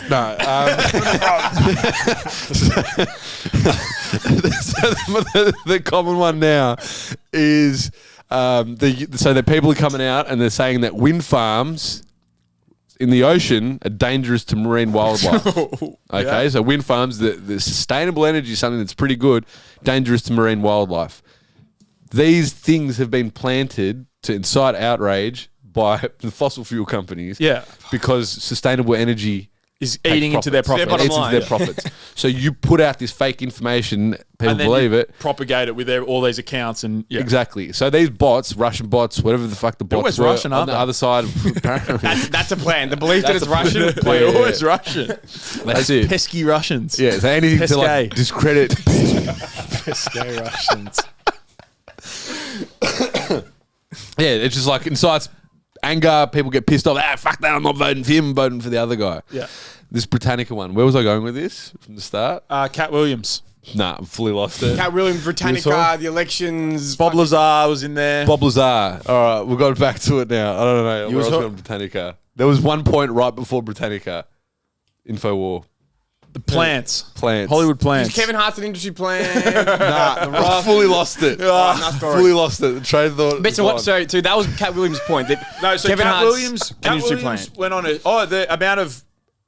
the common one now is so the people are coming out and they're saying that wind farms in the ocean are dangerous to marine wildlife. Okay, so wind farms, the sustainable energy is something that's pretty good, dangerous to marine wildlife. These things have been planted to incite outrage by the fossil fuel companies. Yeah. Because sustainable energy Is eating into their profits. It eats into their profits. So you put out this fake information, people And then believe you it. propagate it with all these accounts and Exactly. So these bots, Russian bots, whatever the fuck the bots always were, Russian, on aren't the they? other side of apparently. That's a plan. The belief that it's Russian. Yeah, They're yeah, always yeah. Russian. That's it. Pesky Russians. Yeah, so anything to like Pesky. discredit. Pesky Russians. Yeah, it's just like incites anger. People get pissed off. Fuck that! I'm not voting for him. I'm voting for the other guy. Yeah. This Britannica one. Where was I going with this from the start? Katt Williams. Nah, I've fully lost it. Katt Williams, Britannica, Yes, the elections. Bob Lazar was in there. Bob Lazar. All right, we've got back to it now. I don't know. Where else on Britannica? There was one point right before Britannica. Infowar. The plants. Plants. Hollywood plants. Kevin Hart's an industry plan. I fully lost it. Fully lost it. The train of thought. But so what? So that was Katt Williams' point. That No, so Kevin Katt Hart's Williams, an Katt industry Williams plan. went on the amount of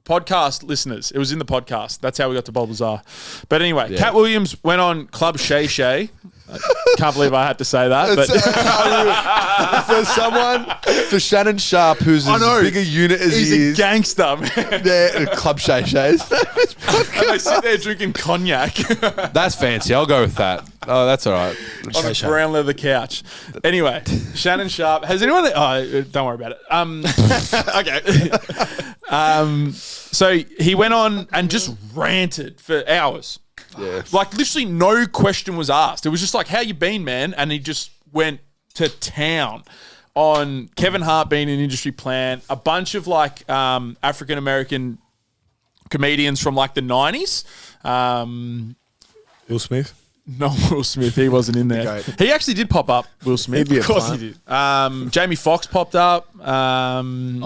podcast listeners. It was in the podcast. That's how we got to Bob Lazar. But anyway, Yeah. Katt Williams went on Club Shay Shay. Can't believe I had to say that. But for Shannon Sharp, who's as big a unit as he's he a is. gangster, man. Yeah, Club Shay Shays. And they sit there drinking cognac That's fancy. I'll go with that. Oh, that's all right. on a brown leather couch. Anyway, Shannon Sharp. Has anyone? Oh, don't worry about it. Okay. So he went on and just ranted for hours. Yeah. Like literally no question was asked. It was just like, how you been, man? And he just went to town on Kevin Hart being an industry plan, a bunch of like African-American comedians from like the 90s. Will Smith. No, Will Smith. He wasn't in there. He actually did pop up, Will Smith. He'd be a Of course plant. he did. Jamie Foxx popped up. Oh,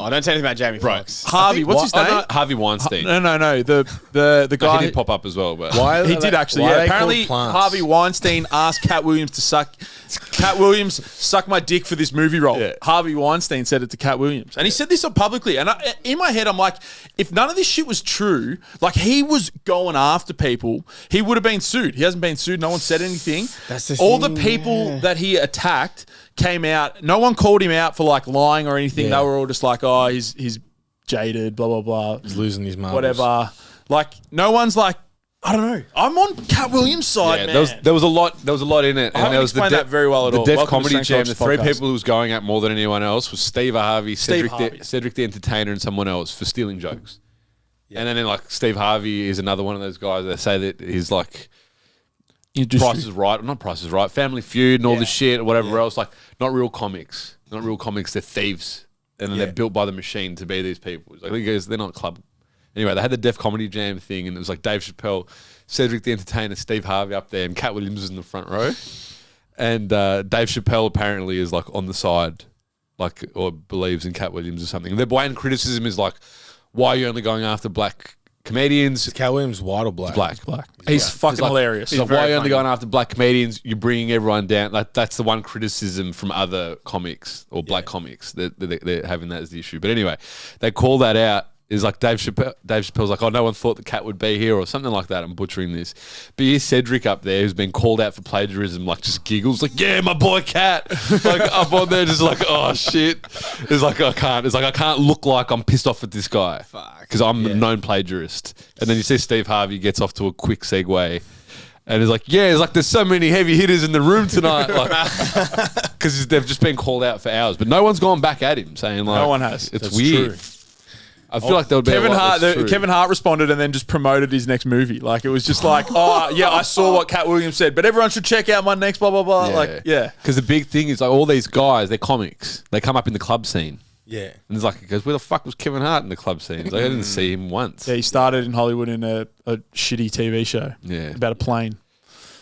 don't say anything about Jamie Foxx. Harvey, what's his name? Harvey Weinstein. No. The guy. He did pop up as well, but He did actually. Yeah. Apparently, Harvey Weinstein asked Katt Williams to suck. Katt Williams suck my dick for this movie role. Yeah. Harvey Weinstein said it to Katt Williams, and he said this publicly. And in my head, I'm like, if none of this shit was true, like he was going after people, he would have been sued. He hasn't been sued in No one said anything. That's the All thing, the people that he attacked came out. No one called him out for like lying or anything. Yeah. They were all just like, oh, he's jaded, blah, blah, blah. He's losing his marbles. Whatever. Like, no one's like, I don't know. I'm on Katt Williams' side, man. there was a lot in it. I haven't there was explained that very well at the all. Def Welcome to Comedy Strength Jam. Coach's The three podcast. people who was going at more than anyone else was Steve Harvey, Steve Cedric the Entertainer, and someone else for stealing jokes. And then like Steve Harvey is another one of those guys that say that he's like Price is Right, not Price is Right, Family Feud and all this shit or whatever else. Like not real comics, they're thieves, and then they're built by the machine to be these people. It's like they're not club. Anyway, they had the Def Comedy Jam thing, and it was like Dave Chappelle, Cedric the Entertainer, Steve Harvey up there, and Katt Williams was in the front row. And Dave Chappelle apparently is like on the side, like, or believes in Katt Williams or something. Their blatant criticism is like, why are you only going after black comedians? Is Katt Williams white or black? Black. He's fucking like, hilarious. He's like, why are you only going after black comedians? You're bringing everyone down. Like, that's the one criticism from other comics or black comics that they're having that as the issue. But anyway, they call that out. Is like Dave Chappelle's like, oh, no one thought the Katt would be here or something like that. I'm butchering this. But here's Cedric up there who's been called out for plagiarism, like just giggles, like, yeah, my boy Katt. Like up on there, just like, oh shit. It's like I can't look like I'm pissed off at this guy. Because I'm a known plagiarist. And then you see Steve Harvey gets off to a quick segue. And he's like, yeah, it's like there's so many heavy hitters in the room tonight. Like, because they've just been called out for hours. But no one's gone back at him saying like, No one has. It's That's weird. true. I feel like there would be Kevin Hart responded and then just promoted his next movie. Like it was just like, oh yeah, I saw what Katt Williams said, but everyone should check out my next blah blah blah. Like because the big thing is like all these guys, they're comics. They come up in the club scene. Yeah. And it's like, he goes, where the fuck was Kevin Hart in the club scene? It's like, I didn't see him once. Yeah, he started in Hollywood in a shitty TV show. Yeah. About a plane.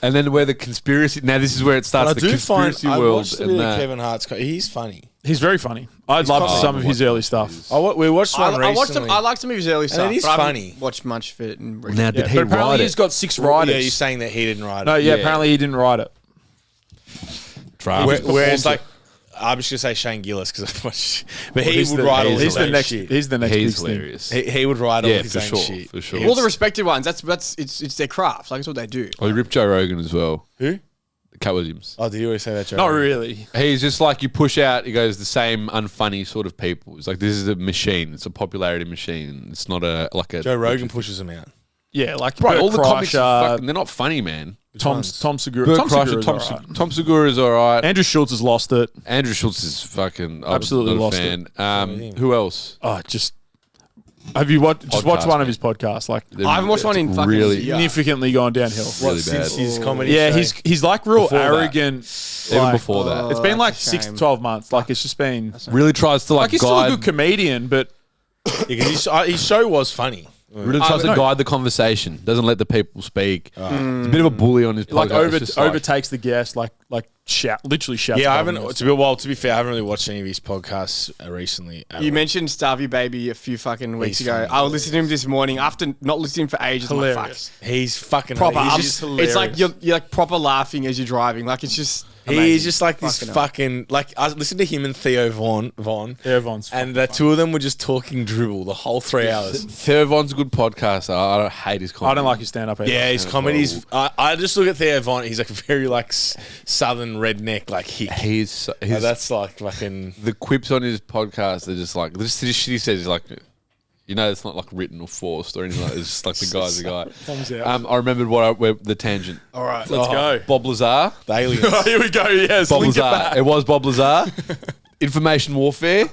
And then where the conspiracy, now this is where it starts, I the do find conspiracy I world. watched a bit of Kevin Hart's. He's funny. He's very funny. I loved some of his early stuff. We watched one I watched recently. him. I liked some of his early stuff. it is but I haven't funny. watched much of it. And Now, did he But apparently write he's it? got 6 writers. Yeah, you're saying that he didn't write it. No, apparently he didn't write it. Drama. Whereas like, I'm just gonna say Shane Gillis because I've watched, but he would write all his own shit. He's the next He's big thing. hilarious. He would write all Yeah, his for own sure. shit. For sure. all the respected ones. It's their craft. Like it's what they do. Oh, he ripped Joe Rogan as well. Who? Katt Williams. Oh, did you always say that, Joe? Not really. He's just like, you push out, he goes, the same unfunny sort of people. It's like, this is a machine. It's a popularity machine. It's not a Joe Rogan pushes him out. Yeah, like Bro, Bert all the comics are Kreischer, fucking, they're not funny, man. Tom Segura. Bert Tom Kreischer, Segura's all right. Tom Segura is all right. Andrew Schultz has lost it. Andrew Schultz is fucking Absolutely not a lost fan. Who else? Oh, just have you watched? Just watch Podcast, one man. of his podcasts. Like I haven't watched one in fucking really- years. significantly gone downhill. Really bad. Since his comedy Yeah, show? he's like real Before that. arrogant. Even like- before that. It's been like that's a 6 to shame. 12 months. Like it's just been Really tries to like like he's still a guide. good comedian, but Yeah, 'cause his show was funny. Really tries to no. guide the conversation. Doesn't let the people speak. He's a bit of a bully on his podcast. like It's just like- overtakes the guest. Like literally shouts. Yeah, I above haven't. him. To be fair, I haven't really watched any of his podcasts recently. You mentioned Starvey Baby a few fucking weeks He's ago. funny. I was listening to him this morning after not listening for ages. I'm like, Hilarious. He's fucking fuck, proper. He's It's like you're like proper laughing as you're driving. Like it's just. He's amazing. just like this hell. fucking like. I listened to him and Theo Vaughn, Yeah, everyone's and the two of them were just talking dribble the whole 3 hours. Theo Von's a good podcaster. I don't hate his comedy. I don't like his stand up. Yeah, his comedy's. I just look at Theo Vaughn. He's like a very like southern redneck, like hick. He's That's like fucking. the quips on his podcast are just like this shit he says is like, you know, it's not like written or forced or anything like that. It's just like the guy's the guy. Comes out. I remembered the tangent. All right, Let's go. Bob Lazar. The aliens. Here we go. Yes, Bob link it Lazar. back. It was Bob Lazar. Information warfare.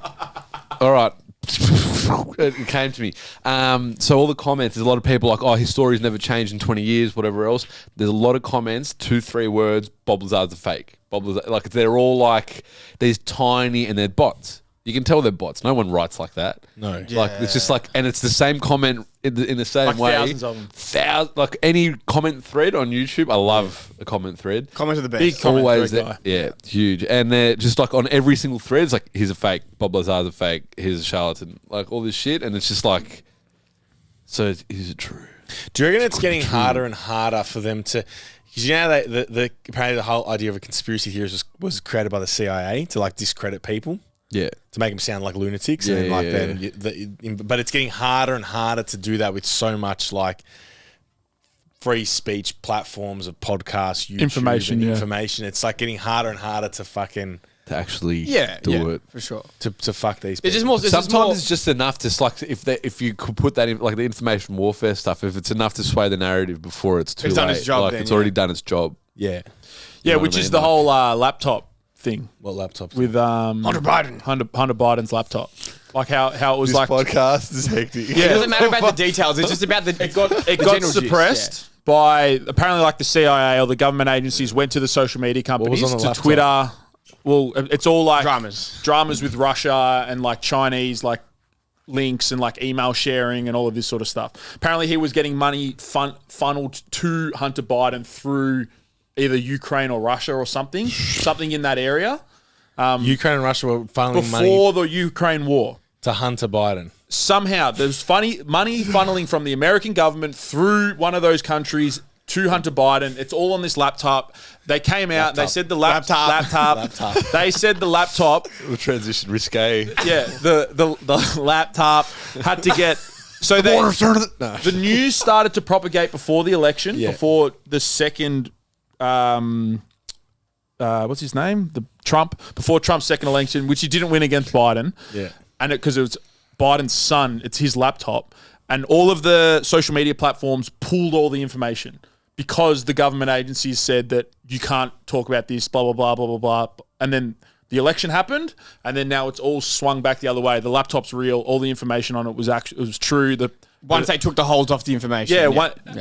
All right. It came to me. So all the comments, there's a lot of people like, oh, his story's never changed in 20 years, whatever else. There's a lot of comments, 2-3 words, Bob Lazar's a fake. Bob Lazar, like they're all like these tiny, and they're bots. You can tell they're bots. No one writes like that. No. Like it's just like, and it's the same comment in the same Like way. thousands of them. Like any comment thread on YouTube. I love a comment thread. Comments are the best. Big comment Always thread there. guy. Yeah, huge. And they're just like on every single thread, it's like, here's a fake, Bob Lazar's a fake, here's a charlatan, like all this shit. And it's just like, so is it true? Do you reckon it's getting harder and harder for them to? Because you know the apparently the whole idea of a conspiracy theory was created by the CIA to like discredit people. Yeah. To make them sound like lunatics, Yeah, and then, like yeah, but it's getting harder and harder to do that with so much like free speech platforms of podcasts, YouTube, Information, and yeah. information. It's like getting harder and harder to fucking To actually do it. for sure. to fuck these people. It's just more. Sometimes it's just enough to like if you could put that in like the information warfare stuff. If it's enough to sway the narrative before it's too It's late, done its job like then, it's yeah. already done its job. yeah. Yeah, know which what I is mean? the Like- whole laptop thing What laptops? with Hunter Biden. Hunter Biden's laptop. Like how it was like podcast is hectic. It doesn't matter about the details. It's just about the. it got general gist, suppressed by apparently like the CIA or the government agencies went to the social media companies on the to laptop? Twitter. Well, it's all like Dramas. with Russia and like Chinese like links and like email sharing and all of this sort of stuff. Apparently, he was getting money funneled to Hunter Biden through either Ukraine or Russia or something in that area Ukraine and Russia were funneling money before the Ukraine war. to Hunter Biden. Somehow, there's money funneling from the American government through one of those countries to Hunter Biden. It's all on this laptop. They came out. They said the laptop. They said the laptop. The transition risque. Yeah, the laptop had to get. So the news started to propagate before the election, before the second. What's his name? Before Trump's second election, which he didn't win against Biden. Yeah. And because it was Biden's son, it's his laptop. And all of the social media platforms pulled all the information because the government agencies said that you can't talk about this, blah, blah, blah, blah, blah, blah. And then the election happened, and then now it's all swung back the other way. The laptop's real. All the information on it was true. Once they took the holds off the information.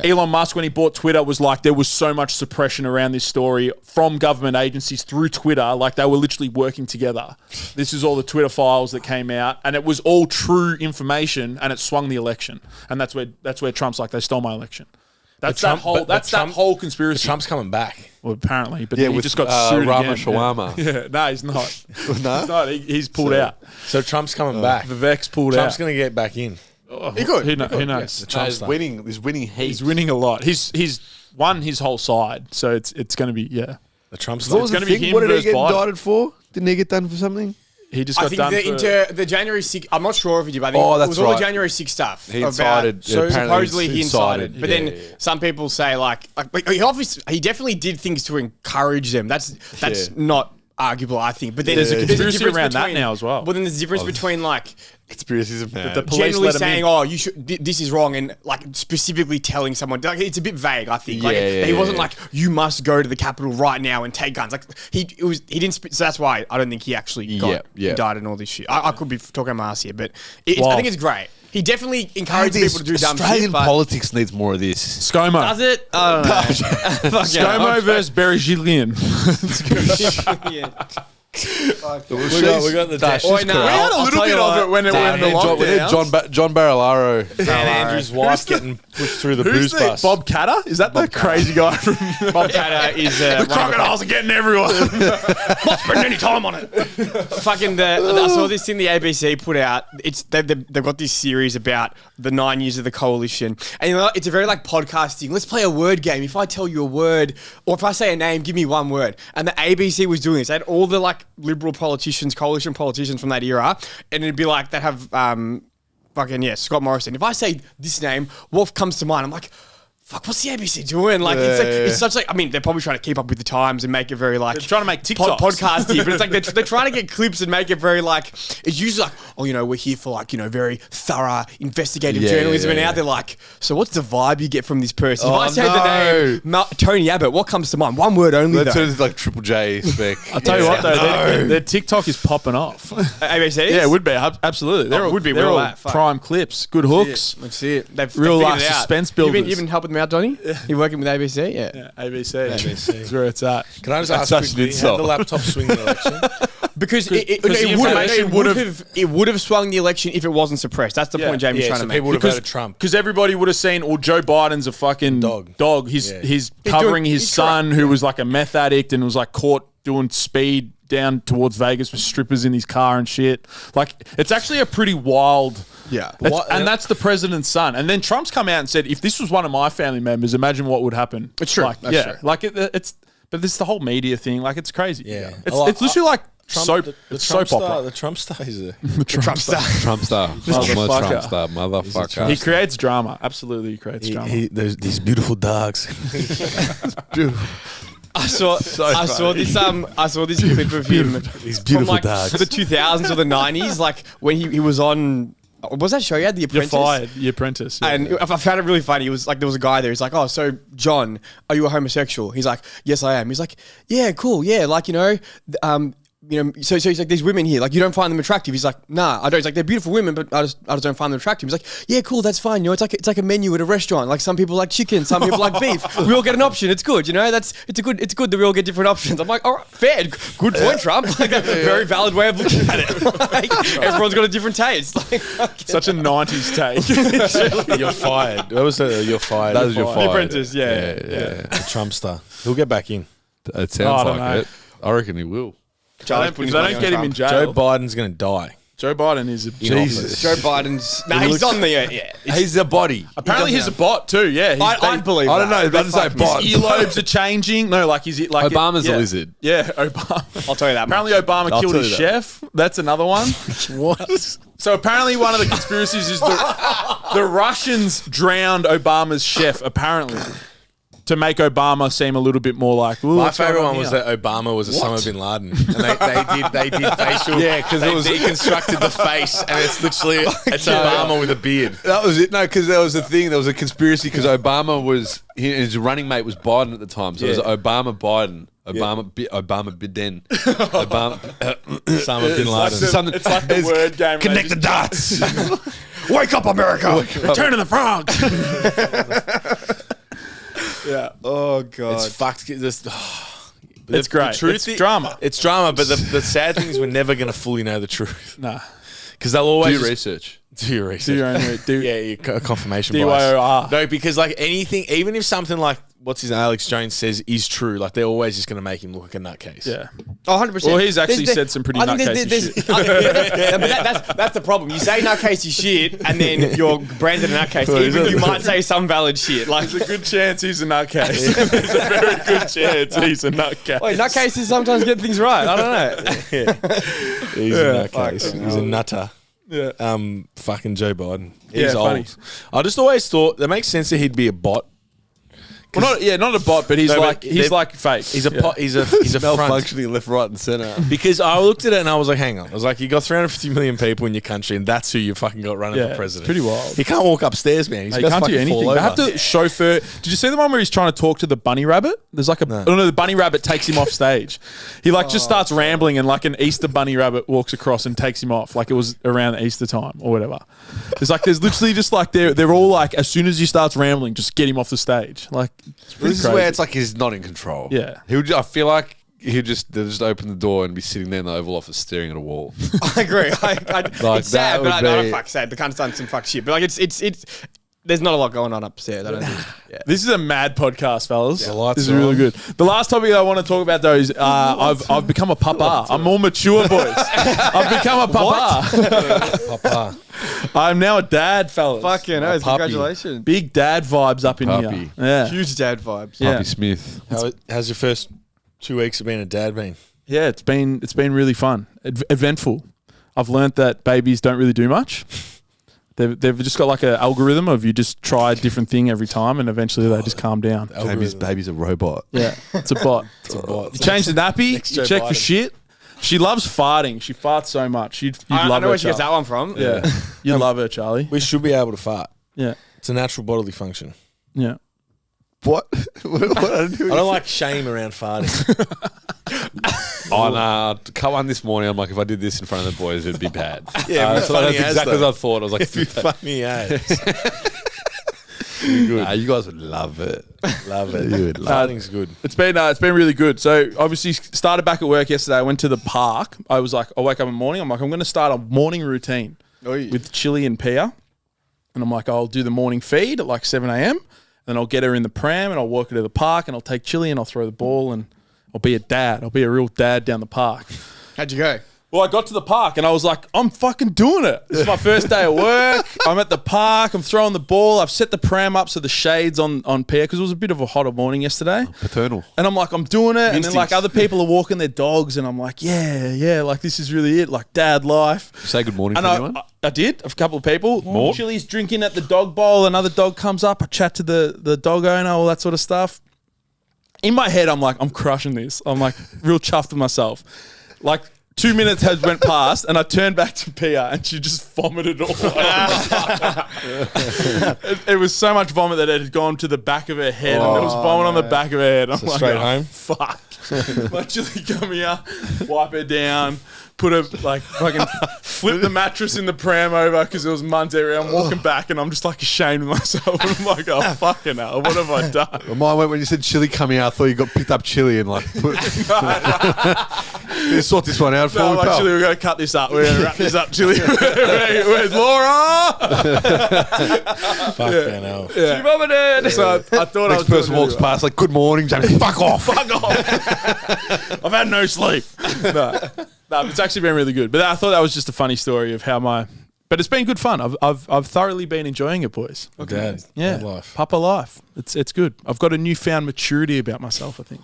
Elon Musk, when he bought Twitter, was like, there was so much suppression around this story from government agencies through Twitter. Like, they were literally working together. This is all the Twitter files that came out, and it was all true information, and it swung the election. And that's where Trump's like, they stole my election. That's that whole conspiracy. Trump's coming back. Well, apparently, but Yeah, he with just got sued Rama again. Shawarma. Yeah, no, he's not. No? He's not. He's pulled out. So Trump's coming back. Vivek's pulled Trump's out. going to get back in. He could. Who knows? The Trump He's stuff. winning. He's winning heaps. He's winning a lot. He's won his whole side, so it's going to be The Trump What stuff. was It's the gonna be thing? him What did he versus get Biden. indicted for? Didn't he get done for something? He just I got think done the January 6th, I'm not sure if he did, but I think Oh, it that's was all the right. January 6th stuff. He incited. So Apparently supposedly he incited. incited. But Yeah, then yeah. some people say like he definitely did things to encourage them. That's Yeah. not arguable, I think. But then There's a a conspiracy difference around that between- now as well. Well, then there's a difference between like Conspiracies of man. the police generally let him saying, in. "Oh, you should. This is wrong," and like specifically telling someone. Like, it's a bit vague, I think. Like Yeah, he wasn't yeah. like, "You must go to the Capitol right now and take guns." Like he didn't. So that's why I don't think he actually got indicted and all this shit. I could be talking my ass here, but I think it's great. He definitely encouraged people to do dumb Australian shit. But politics needs more of this. ScoMo. does it? I don't know. Fuck yeah. ScoMo versus Barry Gillian. Yeah. We got the Dash Oi, is no, correct. We had a I'll little tell bit you of what. it when it went in the We had lockdowns. John Barilaro. Dan Andrews' wife getting pushed through the Who's booze the bus. Bob Catter? Is that the crazy guy from Bob Catter is the crocodiles are getting everyone? not spending any time on it. Fucking I saw this thing the ABC put out. They've got this series about the 9 years of the coalition, and you know, it's a very like podcasting. Let's play a word game. If I tell you a word, or if I say a name, give me one word. And the ABC was doing this. They had all the like liberal politicians, coalition politicians from that era, and it'd be like they have Scott Morrison. If I say this name, what comes to mind? I'm like, fuck, what's the ABC doing? Like, it's such like, I mean, they're probably trying to keep up with the times and make it very like... They're trying to make TikToks. Podcasty, but it's like they're trying to get clips and make it very like... It's usually like, oh, you know, we're here for like, you know, very thorough investigative journalism. And now they're like, so what's the vibe you get from this person? If I say the name Tony Abbott, what comes to mind? One word only, That though. turns like Triple J spec. I'll tell you what, though, their TikTok is popping off. ABC? Yeah, it would be. Absolutely. They're all, would be they're real all that, fuck. prime clips, good hooks. Let's see it. They've Real figured life it out. suspense You've builders. been helping them out, Donny? You working with ABC? Yeah. Yeah, ABC. That's where it's at. Can I just That's ask such quickly, an how did the insult. laptop swing the election? Because the information it would have swung the election if it wasn't suppressed. That's the point Jamie's trying to make. people would have voted Trump. Because everybody would have seen, well, Joe Biden's a fucking dog. He's covering his son who was like a meth addict and was like caught doing speed down towards Vegas with strippers in his car and shit. Like, it's actually a pretty wild... Yeah. And that's the president's son. And then Trump's come out and said, if this was one of my family members, imagine what would happen. It's true. Like, That's true. Like, it's... But this is the whole media thing. Like, it's crazy. Yeah. It's literally like soap opera. The Trump star is a Trump star. Trump star. Motherfucker. He creates drama. Absolutely, he creates drama. There's these beautiful dogs. Beautiful. I saw this clip of him. These beautiful from dogs. the 2000s or the 90s, like when he was on. What was that show? He had The You're Apprentice. fired. The Apprentice. Yeah. And I found it really funny. He was like, there was a guy there. He's like, oh, so John, are you a homosexual? He's like, yes, I am. He's like, yeah, cool. Yeah. Like, so he's like, there's women here. Like, you don't find them attractive. He's like, nah, I don't. He's like, they're beautiful women, but I just don't find them attractive. He's like, yeah, cool. That's fine. It's like a menu at a restaurant. Like some people like chicken, some people like beef. We all get an option. It's good. It's good that we all get different options. I'm like, all right, fair. Good point, Trump. Like a very valid way of looking at it. Like, everyone's got a different taste. Like, Such a 90s take. You're fired. That was you're fired. That was your The fired. Apprentice, yeah. The Trump star. He'll get back in. It sounds I don't like know. it. I reckon he will. If they don't get him in Joe jail, Biden's going to die. Joe Biden is a Jesus. Joe Biden's. Nah, he's on the. Yeah. He's a body. Apparently, he's a bot too. Yeah, I'd believe I don't know. that. That is like bot. His earlobes are changing. No, like is it like Obama's yeah. a lizard. Yeah, Obama. I'll tell you that. Apparently, Obama I'll killed tell his you chef. That's another one. What? So apparently, one of the conspiracies is the Russians drowned Obama's chef. Apparently, to make Obama seem a little bit more like. My favorite one was that Obama was Osama bin Laden, and they did facial. Yeah, 'cause it was- deconstructed the face, and it's literally Obama with a beard. That was it. No, because there was a thing. There was a conspiracy because Obama was his running mate was Biden at the time. So it was Obama Biden. Obama Biden. Obama Osama bin Laden. It's like the word game. Connect the dots. Wake up, America! Return of the frogs. Yeah. Oh god. It's fucked. It's great. It's drama. It's drama, but the sad thing is we're never going to fully know the truth Nah. because they'll always Do research. do your research. Do your own. Confirmation DYOR. bias. No, because like anything, even if something like what's his name, Alex Jones says is true, like they're always just going to make him look like a nutcase. Yeah. Oh, 100%. Well, he's actually said some pretty nutcasey shit. But that's the problem. You say nutcasey shit, and then you're branded a nutcase. Even you might say some valid shit. Like, There's a good chance he's a nutcase. There's a very good chance he's a nutcase. wait, nutcases sometimes get things right. I don't know. He's a nutcase. He's a nutter. Yeah. Fucking Joe Biden. He's Yeah, old. funny. I just always thought that makes sense that he'd be a bot. Well, not a bot, but he's No, like but he's they're- like fake. He's a pot. He's a front. Malfunctioning left, right, and center. Because I looked at it and I was like, hang on. I was like, you got 350 million people in your country, and that's who you fucking got running for Yeah, president. it's pretty wild. He can't walk upstairs, man. He's He got can't do fucking anything. fall They have over. to chauffeur. Did you see the one where he's trying to talk to the bunny rabbit? There's like the bunny rabbit takes him off stage. He like just starts rambling, and like an Easter bunny rabbit walks across and takes him off, like it was around Easter time or whatever. There's literally just like they're all like, as soon as he starts rambling, just get him off the stage. Like it's pretty This is crazy. where it's like he's not in control. Yeah. I feel like they'll just open the door and be sitting there in the Oval Office staring at a wall. I agree. Like, it's sad, that but I would don't be- fuck sad. The cunt's done some fuck shit. But like, it's there's not a lot going on upstairs. I don't think. Yeah. This is a mad podcast, fellas. The lights This is are really on. good. The last topic I want to talk about though is I've become a papa. I'm more mature, boys. I've become a papa. Papa. I'm now a dad, fellas. Fucking hell, puppy. congratulations. Big dad vibes up in Puppy. here. Yeah. Huge dad vibes. Yeah. Puppy Smith. How's your first 2 weeks of being a dad been? Yeah, it's been really fun, eventful. I've learnt that babies don't really do much. They've just got like an algorithm of you just try a different thing every time, and eventually they just calm down. Baby's a robot. Yeah, it's a bot. You change the nappy, you Joe check for Biden. shit. She loves farting. She farts so much. You'd I love know her, where she gets Charlie. that one from. Yeah, you love her, Charlie. We should be able to fart. Yeah, It's a natural bodily function. yeah. What? What I do? I don't like shame around farting. Oh, no. Cut one this morning. I'm like, if I did this in front of the boys, it'd be bad. Yeah, it'd be so funny that's as exactly though. as I thought. I was like, It'd be funny as. you guys would love it. Love it. You would love Farting's good. It's been really good. So obviously started back at work yesterday. I went to the park. I was like, I wake up in the morning. I'm like, I'm going to start a morning routine with chili and Pia. And I'm like, I'll do the morning feed at like 7 a.m. Then I'll get her in the pram and I'll walk her to the park and I'll take chili and I'll throw the ball and I'll be a dad. I'll be a real dad down the park. How'd you go? Well, I got to the park and I was like, I'm fucking doing it. It's my first day at work. I'm at the park. I'm throwing the ball. I've set the pram up so the shade's on Pierre because it was a bit of a hotter morning yesterday. Paternal. And I'm like, I'm doing it. And then like other people are walking their dogs and I'm like, yeah, like this is really it. Like dad life. Say good morning And to anyone. I did, a couple of people. Chili's drinking at the dog bowl. Another dog comes up. I chat to the dog owner, all that sort of stuff. In my head, I'm like, I'm crushing this. I'm like real chuffed with myself. Like 2 minutes has went past and I turned back to Pia and she just vomited all over. It was so much vomit that it had gone to the back of her head and there was vomit on the back of her head. I'm like, straight home? Fuck. Like Chili come here, wipe her down, put her like fucking flip the mattress in the pram over because there was muds everywhere. I'm walking back and I'm just like ashamed of myself. And I'm like, oh fucking hell, what have I done? Well, mine went when you said chili coming out. I thought you got picked up chili and like put. Let's sort this one out for No, me, like, pal. Chili, we're going to cut this up. We're going to wrap this up, Chili. Where's Laura? Fucking hell. Yeah. She vomited. So I thought I was Next person doing walks really well. past like, good morning, Jamie. Fuck off. Fuck off. I've had no sleep. No, it's actually been really good. But I thought that was just a funny story of how my... But it's been good fun. I've thoroughly been enjoying it, boys. Dad. Yeah, Dad life. Papa life. It's good. I've got a newfound maturity about myself, I think.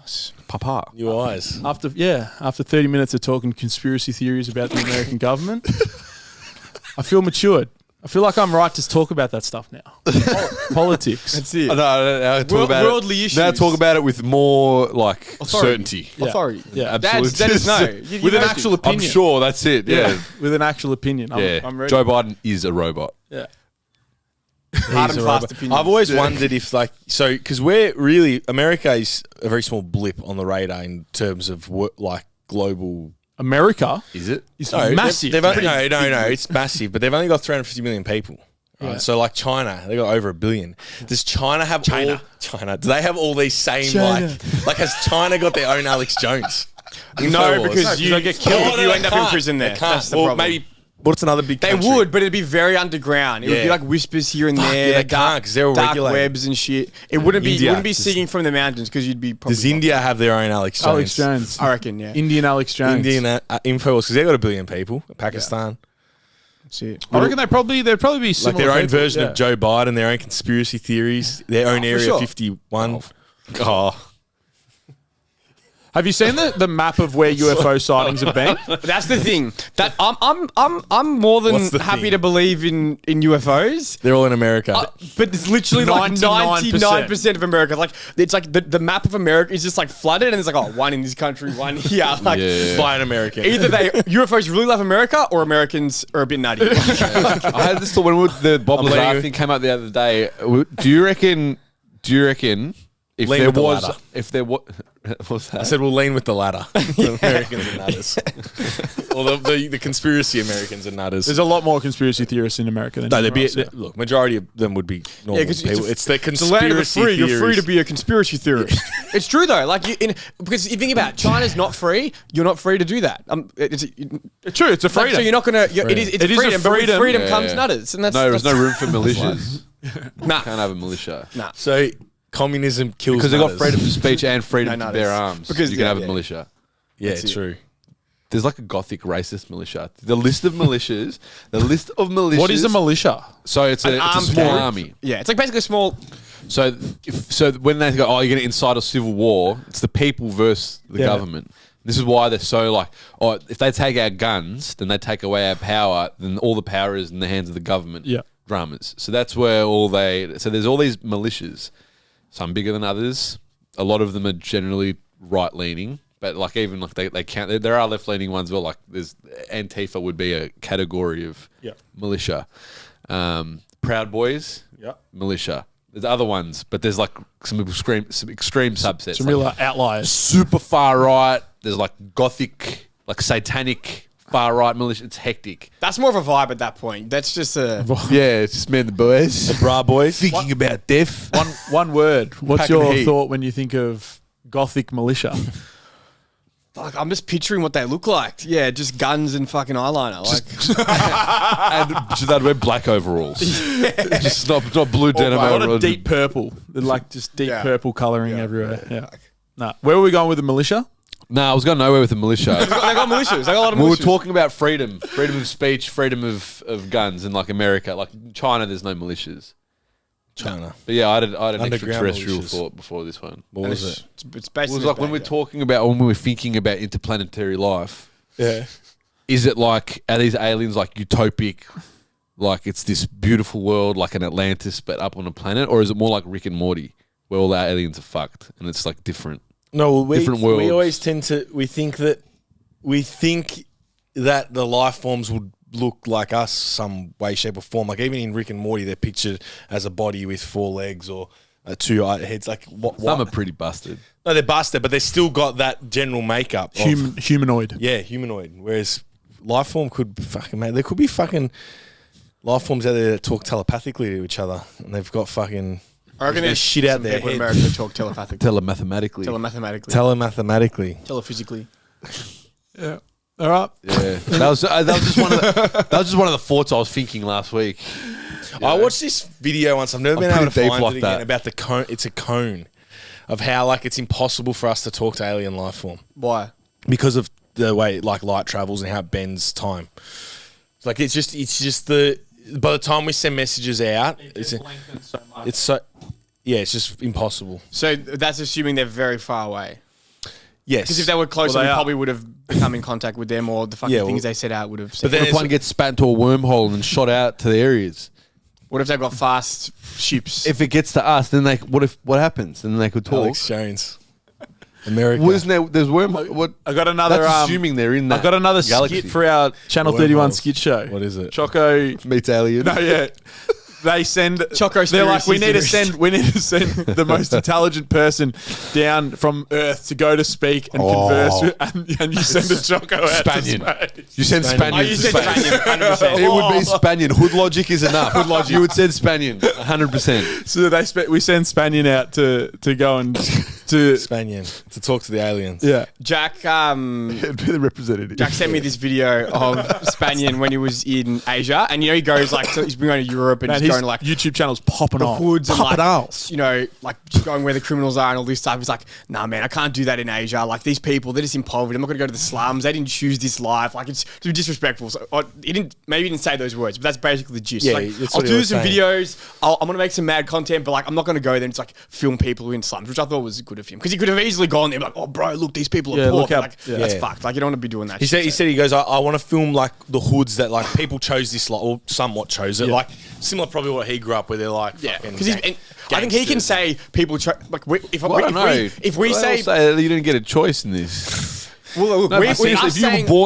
Papa. New eyes. After 30 minutes of talking conspiracy theories about the American government, I feel matured. I feel like I'm right to talk about that stuff now. Politics. That's it. No, talk about worldly it. issues. Now talk about it with more like certainty. Yeah. Authority. Yeah. Absolute. Let us know. With an actual I'm opinion. sure that's it. Yeah. With an actual opinion. Yeah. I'm ready. Joe Biden is a robot. Yeah. Hard and fast opinion. I've always wondered if because we're really, America is a very small blip on the radar in terms of global. America Is it? is No, massive. They've only, no, it's massive, but they've only got 350 million people. Right? Yeah. So like China, they got over 1 billion. Does China have China? Do they have all these same China. like has China got their own Alex Jones? No, because you get killed. You end up in prison there. They can't. That's the Well, problem. maybe. What's another big? They country? would, but it'd be very underground. It would be Yeah. like whispers here and Fuck, there, yeah, they can't, 'cause they're all dark regulated. webs and shit. It wouldn't be. India. You wouldn't be singing from the mountains because you'd be. Probably Does India have their own Alex Jones? Alex Jones. I reckon. Yeah. Indian Alex Jones. Indian Infowars, because they've got 1 billion people. Pakistan, That's it. I reckon they'd probably be like similar their own people, version yeah. of Joe Biden, their own conspiracy theories, their own Area sure. 51. Oh. Have you seen the map of where UFO sightings have been? But that's the thing. That I'm more than What's the happy thing? to believe in UFOs. They're all in America. But it's literally like 99%. 99% of America. Like it's like the map of America is just like flooded, and it's like one in this country, one here. Like Yeah. By an American. either UFOs really love America, or Americans are a bit nutty. I had this thought when the Bob letting Lazar you- thing came out the other day. Do you reckon if Lean there with the was ladder. what's that? I said we'll lean with the latter. The Americans are nutters. Or the conspiracy Americans are nutters. There's a lot more conspiracy theorists in America than No, there'd be anywhere else, look. Majority of them would be normal 'cause people. It's the It's the land of the conspiracy free. theories. You're free to be a conspiracy theorist. It's true though. Like because you think about it, China's not free. You're not free to do that. It's true. It's a freedom. So you're not gonna. It is. It's It is a freedom. But with freedom. freedom Yeah, comes yeah. nutters, and that's No, there's no that's- room for militias. Nah. Can't have a militia. Nah. So communism kills Because they got nutters. freedom of speech and freedom No, to bear nutters. arms. Because- You can yeah, have a yeah. militia. Yeah, That's it. true. There's like a gothic racist militia. The list of militias. What is a militia? So it's a armed small group. army. Yeah, it's like basically a small. So when they go, oh, you're going to incite a civil war, it's the people versus the Yeah. government. This is why they're so like, oh, if they take our guns, then they take away our power, then all the power is in the hands of the government. Yeah. Dramas. So that's where so there's all these militias, some bigger than others. A lot of them are generally right leaning, but like even like they count, there are left leaning ones. Well, like there's Antifa would be a category of Yeah. militia. Proud Boys, Yeah. militia. There's other ones, but there's like some extreme subsets. Some like real outliers. super far right. There's like gothic, like satanic far right militia. It's hectic. That's more of a vibe at that point. That's just a. Yeah, it's just me and the boys. Bra boys. Thinking about death. One word. What's Packing your heat. thought when you think of gothic militia? Fuck, I'm just picturing what they look like. Yeah, just guns and fucking eyeliner. Like, And should that wear black overalls? Just not blue denim A lot overalls. of deep purple. They're like just deep Yeah. purple colouring everywhere. Yeah. Nah. Where were we going with the militia? I was going nowhere with the militia. They got militias. They got a lot of militias. We were talking about freedom of speech, freedom of guns, and like America, like China. There's no militias. China. But yeah, I had an Underground extraterrestrial militias. thought before this one. What was it? It's It basically was like when we were thinking about interplanetary life. Yeah. Is it like, are these aliens like utopic, like it's this beautiful world like an Atlantis but up on a planet, or is it more like Rick and Morty where all the aliens are fucked and it's like different? No, Different worlds. we always tend to we think that the life forms would look like us some way, shape, or form. Like even in Rick and Morty, they're pictured as a body with 4 legs or 2 heads. Like what? Some are pretty busted. No, they're busted, but they still got that general makeup. Of, Humanoid. yeah, humanoid. Whereas life form could fucking there could be fucking life forms out there that talk telepathically to each other, and they've got fucking. I reckon there's shit out there. People in America talk telepathically. Telemathematically. Telemathematically. Telephysically. Yeah. All right. Yeah. that was just one of the thoughts I was thinking last week. I watched this video once. I've never been able to pretty deep find like it again that. about the cone. It's a cone of how like it's impossible for us to talk to alien life form Why? because of the way like light travels and how it bends time. Like it's just the by the time we send messages out, it's just impossible. So that's assuming they're very far away. Yes, Because if they were closer, Well, they we are. probably would have become in contact with them, or the fucking Yeah, well- things they set out would have. But then What if one gets spat into a wormhole and shot out to the areas? What if they've got fast ships? If it gets to us, then what happens? Then they could talk. Alex Jones, America. Well, isn't there? There's wormhole. What? I got another. That's assuming they're in that. I got another galaxy. skit for our Channel 31 skit show. What is it? Choco. Meets alien. No, yeah. They send Choco They're like, we conspiracy need to send the most intelligent person down from Earth to go to speak and converse with, and you send a Choco out Spaniard. to space. You send Spaniard. Spaniard Oh, you to said space. Spaniard, 100%. It would be Spaniard. Hood logic is enough. Hood logic. You would send Spaniard, 100%. So we send Spaniard out to go and to Spaniard to talk to the aliens. yeah. Jack, It'd be the representative. Jack sent me this video of Spaniard when he was in Asia, and he's going to Europe and Man, he's his going to like YouTube channel's popping the off. hoods and Popping like, off. like just going where the criminals are and all this stuff. He's like, nah, man, I can't do that in Asia. Like these people, they're just in poverty. I'm not going to go to the slums. They didn't choose this life. Like it's too disrespectful. So he didn't say those words, but that's basically the gist. Yeah, Like, that's I'll what he do was some saying. videos. I'm going to make some mad content, but like I'm not going to go there and just like film people in slums, which I thought was good of him because he could have easily gone there and be like, oh, bro, look, these people are Yeah, poor. look how- Like yeah. that's Yeah. fucked. Like you don't want to be doing that. He shit. said, he goes, I want to film like the hoods that like people chose this life, or somewhat chose it. Yeah. Like similar probably what he grew up with. They're like, Yeah, fucking because I think he can gangsters. say people like if Well, I don't know. we They'll say that you didn't get a choice in this. well, look, No, we, but seriously, us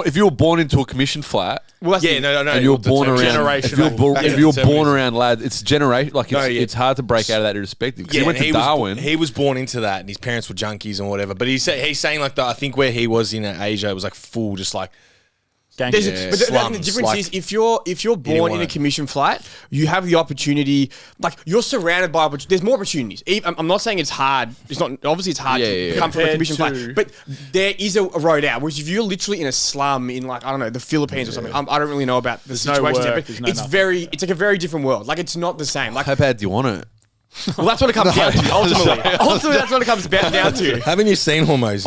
if you were born into a commission flat, well, that's Yeah, the- no. and you were born around, Generational. if you were born around lads, it's generation. Like No, yeah. it's hard to break out of that irrespective. Because Yeah, he went and to Darwin. he was born into that, and his parents were junkies and whatever. But he's saying like I think where he was in Asia, it was like full, just like Gangster. But the slums, difference like- is if you're born in want a it. commission flat, you have the opportunity. Like you're surrounded by there's more opportunities. I'm not saying it's hard. It's not obviously it's hard to come from a Compared commission to- flat, but there is a road out. Whereas if you're literally in a slum in like I don't know the Philippines or something, I don't really know about the no situation there, work, but there's no it's nothing. it's like a very different world. Like it's not the same. Like How bad do you want it? well, that's what it comes down to. Ultimately, that's what it comes down to. Haven't you seen HORMOZI?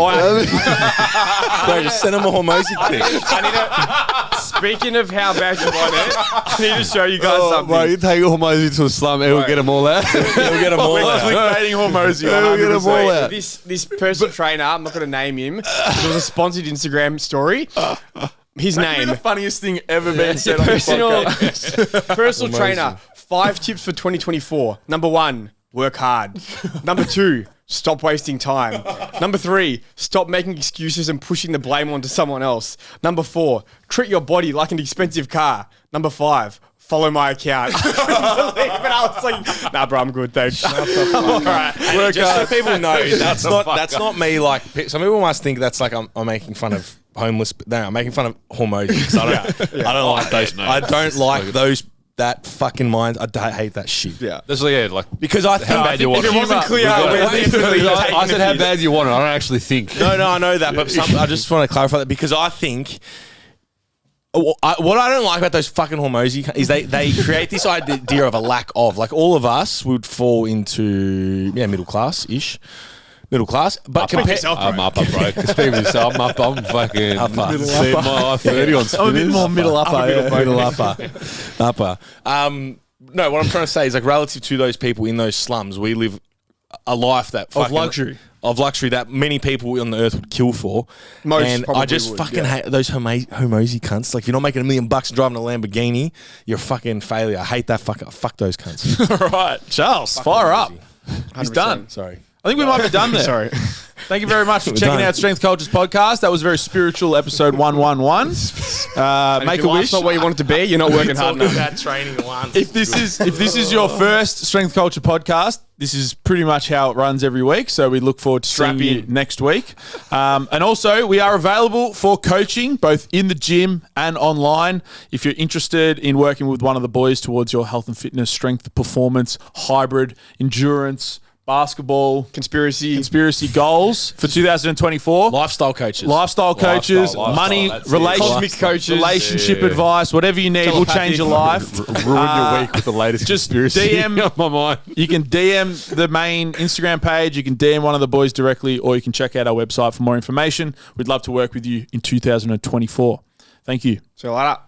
Bro, just send him a HORMOZI clip. Speaking of how bad you want it, I need to show you guys something. Bro, you take HORMOZI to a slum, it will get them all out. We'll get them all out. Clickbaiting HORMOZI. We'll get them all out. This personal trainer, I'm not going to name him. It was a sponsored Instagram story. His name, The funniest thing ever been said on this personal, podcast. personal trainer. 5 tips for 2024. Number 1, work hard. Number 2, stop wasting time. Number 3, stop making excuses and pushing the blame onto someone else. Number 4, treat your body like an expensive car. Number 5, follow my account. I couldn't believe it. I was like, nah, bro, I'm good, thanks. All right. And just so people know, that's not me. Like some people must think that's like I'm making fun of homeless. No, I'm making fun of HORMOZI. 'Cause I don't like those. I don't like those. That fucking mind. I hate that shit. Yeah. That's like Because I think How bad you want If it wasn't clear, we're definitely I taking said a how few. bad you want it. I don't actually think. No, I know that, but I just want to clarify that because I think what I don't like about those fucking HORMOZI is they create this idea of a lack of, like all of us would fall into middle class ish. middle class. But compare I'm upper, bro. Speaking of yourself, I'm fucking see my 30 on spinners. I'm a bit more middle upper. middle upper. No, what I'm trying to say is like relative to those people in those slums, we live a life that fucking, of luxury that many people on the earth would kill for. Most and I just would, fucking hate those HORMOZI cunts. Like if you're not making $1 million and driving a Lamborghini, you're a fucking failure. I hate that fuck those cunts. All right, Charles, fire up. He's 100%. done. Sorry. I think we might be done there. Sorry. Thank you very much for checking done. out Strength Cultures podcast. That was a very spiritual episode 111. Make a wish. That's not where you want it to be. You're not working hard enough. That training once. If this is your first Strength Culture podcast, this is pretty much how it runs every week. So we look forward to seeing you next week. And also, we are available for coaching both in the gym and online. If you're interested in working with one of the boys towards your health and fitness, strength, performance, hybrid, endurance, basketball, conspiracy goals for 2024. Lifestyle coaches, Lifestyle, money, that's it. cosmic coaches, relationship advice, whatever you need, will change your life. Ruin your week with the latest Just conspiracy DM on my mind. You can DM the main Instagram page. You can DM one of the boys directly, or you can check out our website for more information. We'd love to work with you in 2024. Thank you. See you later.